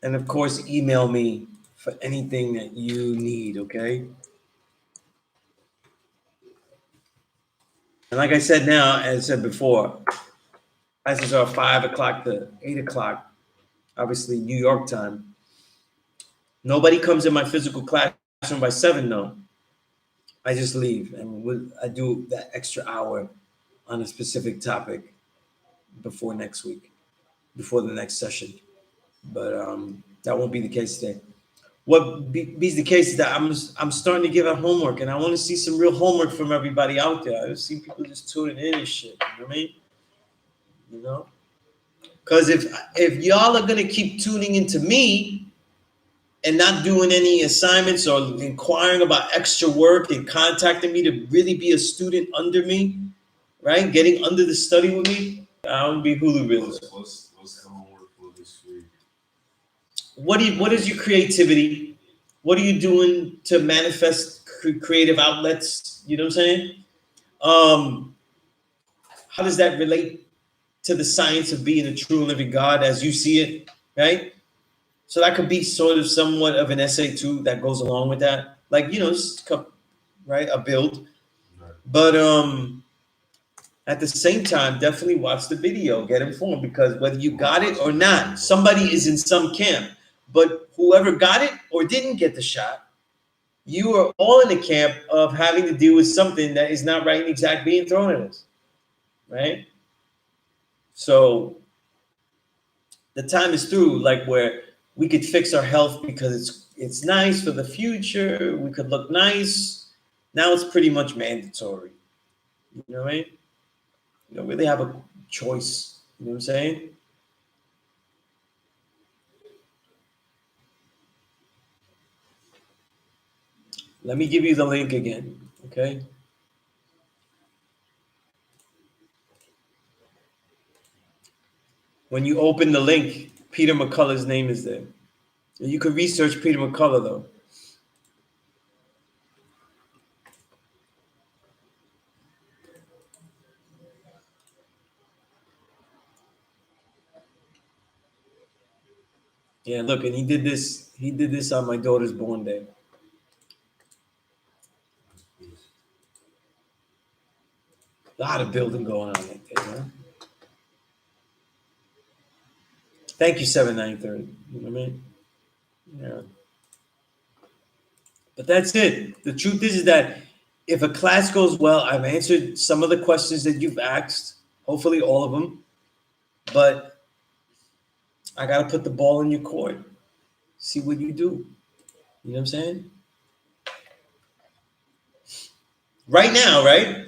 And of course, email me for anything that you need, okay? And like I said now, as I said before, classes are 5 o'clock to 8 o'clock, obviously New York time. Nobody comes in my physical classroom by 7, no. I just leave and I do that extra hour on a specific topic before next week, before the next session. But that won't be the case today. What be the case is that I'm starting to give out homework, and I want to see some real homework from everybody out there. I see people just tuning in and shit. You know what I mean? You know, because if y'all are gonna keep tuning into me and not doing any assignments or inquiring about extra work and contacting me to really be a student under me, right? Getting under the study with me, I don't be Hulu business. What's the homework for this week? What is your creativity? What are you doing to manifest creative outlets? You know what I'm saying? How does that relate to the science of being a true and living God as you see it, right? So that could be sort of somewhat of an essay too that goes along with that, like right, a build. Right. But at the same time, definitely watch the video, get informed, because whether you got it or not, somebody is in some camp. But whoever got it or didn't get the shot, you are all in the camp of having to deal with something that is not right and exact being thrown at us, right? So the time is through, like where we could fix our health because it's nice for the future. We could look nice. Now it's pretty much mandatory. You know what I mean? You don't really have a choice. You know what I'm saying? Let me give you the link again, okay? When you open the link, Peter McCullough's name is there. And you can research Peter McCullough though. Yeah, look, and he did this. He did this on my daughter's born day. A lot of building going on that day, man. Thank you, 793. You know what I mean? Yeah. But that's it. The truth is that if a class goes well, I've answered some of the questions that you've asked, hopefully all of them. But I got to put the ball in your court. See what you do. You know what I'm saying? Right now, right?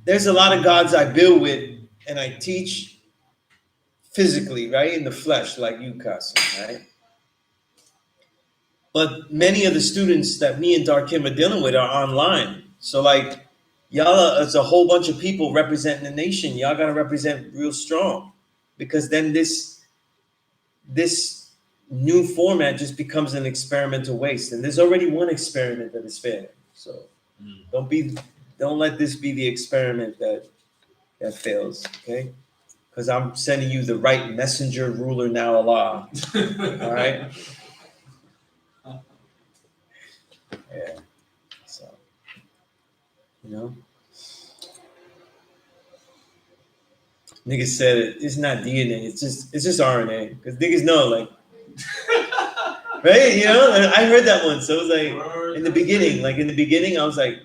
There's a lot of gods I build with and I teach physically, right? In the flesh, like you, Kasim, right? But many of the students that me and Darkim are dealing with are online. So like y'all as a whole bunch of people representing the nation, y'all gotta represent real strong. Because then this new format just becomes an experimental waste. And there's already one experiment that is failing. So don't let this be the experiment that fails, okay? Because I'm sending you the right messenger, ruler, now Allah. All right? Yeah. So, you know? Niggas said it's not DNA, it's just RNA. Because niggas know, like, right? You know? And I heard that one. So it was like in the beginning, I was like,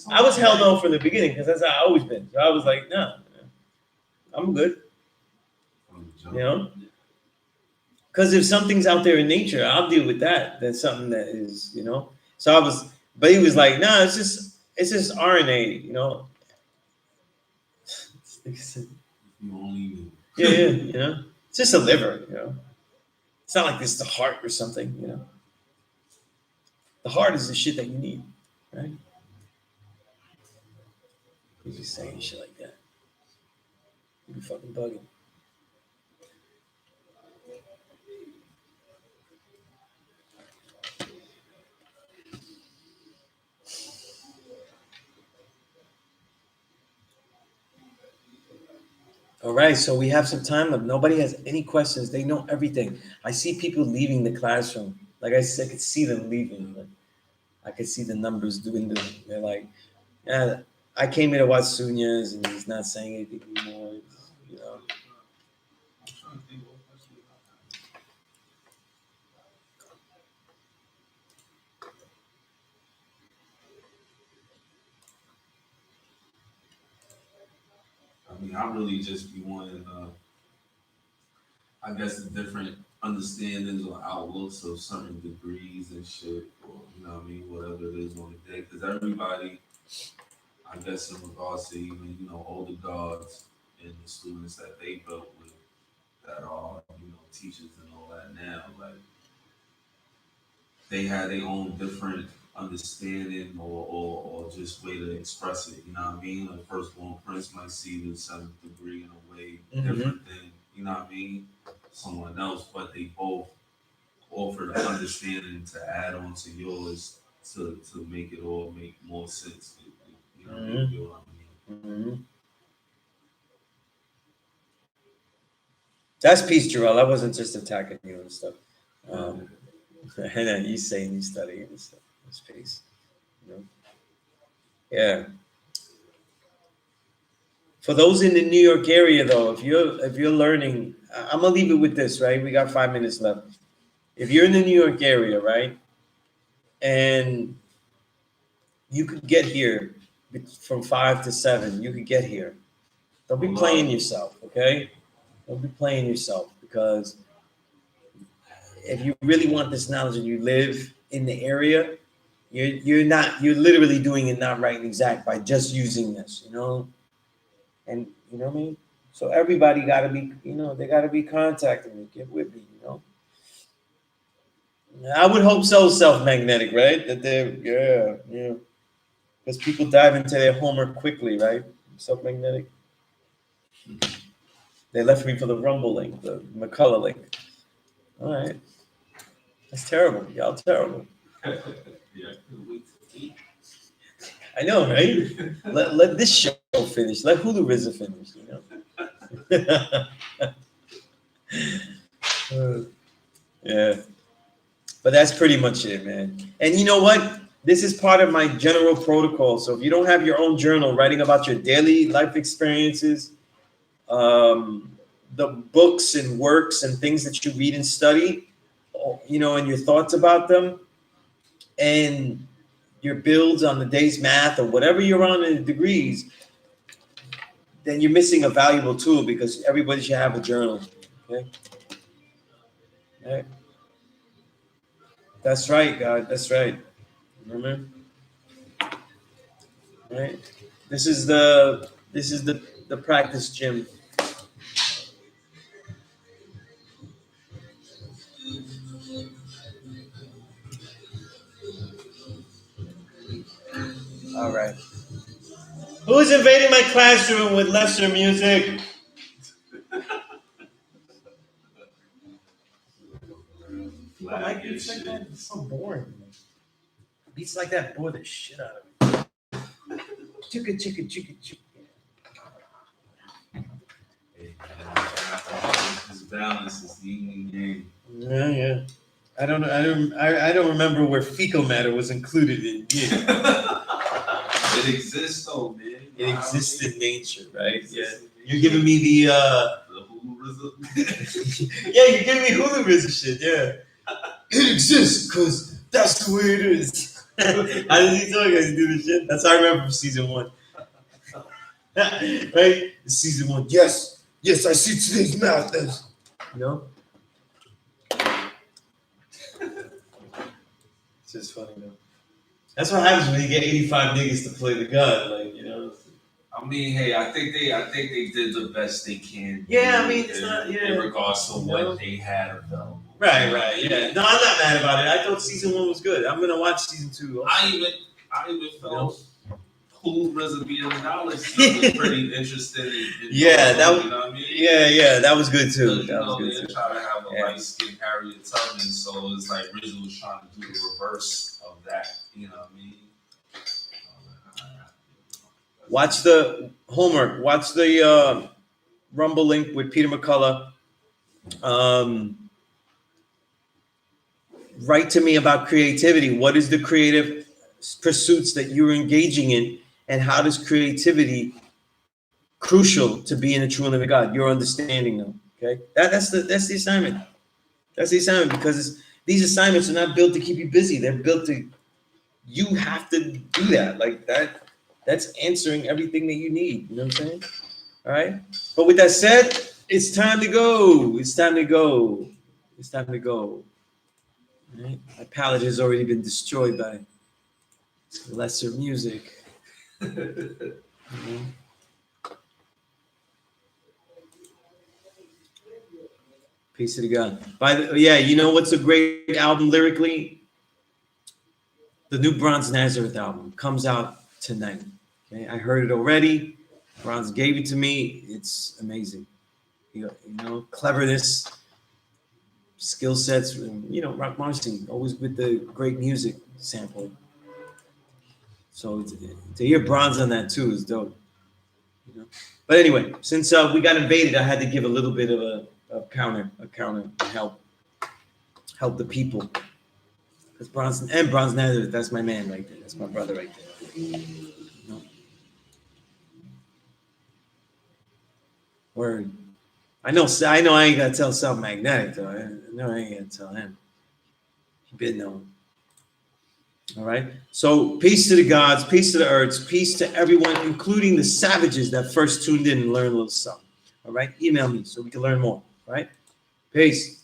I was hell no from the beginning, because that's how I always been. So I was like, no, I'm good. You know? Because if something's out there in nature, I'll deal with that. That's something that is, you know. So but he was like, nah, it's just RNA, you know. You only knew. Yeah, you know. It's just a liver, you know. It's not like this is the heart or something, you know. The heart is the shit that you need, right? He's just saying shit like that. You be fucking bugging. All right, so we have some time left. Nobody has any questions. They know everything. I see people leaving the classroom. Like I said, I could see them leaving. Like, I could see the numbers doing the. They're like, yeah, I came here to watch Sunez, and he's not saying anything anymore. You know. I mean, I really just be wanting, I guess, the different understandings or outlooks of certain degrees and shit, or you know what I mean, whatever it is on the day. Because everybody, I guess, in regards to even older gods and the students that they built with, that are teachers and all that now, like they had their own different understanding or just way to express it. You know what I mean? Like firstborn prince might see the seventh degree in a way different than what I mean, someone else, but they both offered an understanding to add on to yours to make it all make more sense. You know, you know what I mean? Mm-hmm. That's peace, Jarrell. That wasn't just attacking you and stuff. And then you saying you study and stuff. That's peace. You know? Yeah. For those in the New York area, though, if you're learning, I'm gonna leave it with this, right? We got 5 minutes left. If you're in the New York area, right, and you could get here from 5 to 7, you could get here. Don't be playing yourself, okay? Don't be playing yourself, because if you really want this knowledge and you live in the area, you're literally doing it not right and exact by just using this, you know? And you know what I mean? So everybody gotta be, they gotta be contacting me, get with me, you know? I would hope so, self-magnetic, right? That they're, yeah. Because people dive into their homework quickly, right? Self-magnetic. They left me for the Rumble link, the McCullough link. All right. That's terrible. Y'all terrible. Yeah. I know, right? let this show finish. Let Hulu RZA finish, yeah. But that's pretty much it, man. And you know what? This is part of my general protocol. So if you don't have your own journal writing about your daily life experiences, the books and works and things that you read and study, and your thoughts about them, and your builds on the day's math or whatever you're on in the degrees, then you're missing a valuable tool, because everybody should have a journal. Okay. All right. That's right, God. That's right. Remember? All right. This is the practice gym. All right. Who's invading my classroom with lesser music? Like beats like that, it's so boring. Beats like that bore the shit out of me. Chicka, chicka, chicka, chicka. This balance is the evening game. Yeah. I don't remember where fecal matter was included in. Yeah. It exists though, man. It exists in nature, right? Yeah. You're giving me the hulurism. yeah, you're giving me hulurism shit, yeah. It exists because that's the way it is. How does he tell you guys to do this shit? That's how I remember from season 1. Right? Season 1. Yes, I see today's math as you know? It's just funny though. That's what happens when you get 85 niggas to play the god, like, you know. I mean, hey, I think they did the best they can. Yeah, I mean, it's not, yeah. In regards to what they had available. Right, yeah. No, I'm not mad about it. I thought season 1 was good. I'm gonna watch season 2. I even felt hulurism being acknowledged was pretty interesting. Yeah, that was, you know what I mean? Yeah, that was good too. They try to have a light-skinned Harriet Tubman, so it's like Rizzo was trying to do the reverse of that. You know what I mean? Watch the homework. Watch the Rumble link with Peter McCullough. Write to me about creativity. What is the creative pursuits that you're engaging in, and how does creativity crucial to being a true and living God? Your understanding them. Okay, that's the assignment. That's the assignment, because these assignments are not built to keep you busy. They're built to. You have to do that. Like that. That's answering everything that you need. You know what I'm saying? All right. But with that said, it's time to go. It's time to go. It's time to go. All right? My palate has already been destroyed by lesser music. Peace to the God. You know what's a great album lyrically? The new Bronze Nazareth album comes out tonight. Okay, I heard it already. Bronze gave it to me. It's amazing. You know, cleverness, skill sets. You know, Rock Marcy always with the great music sample. So to hear Bronze on that too is dope. You know, but anyway, since we got invaded, I had to give a little bit of a counter to help the people. Because Bronze Nazareth, that's my man right there. That's my brother right there. Word. I know I ain't gotta tell something magnetic though. I know I ain't gonna tell him. He been known. All right. So peace to the gods, peace to the earths, peace to everyone, including the savages that first tuned in and learned a little something. All right. Email me so we can learn more. All right. Peace.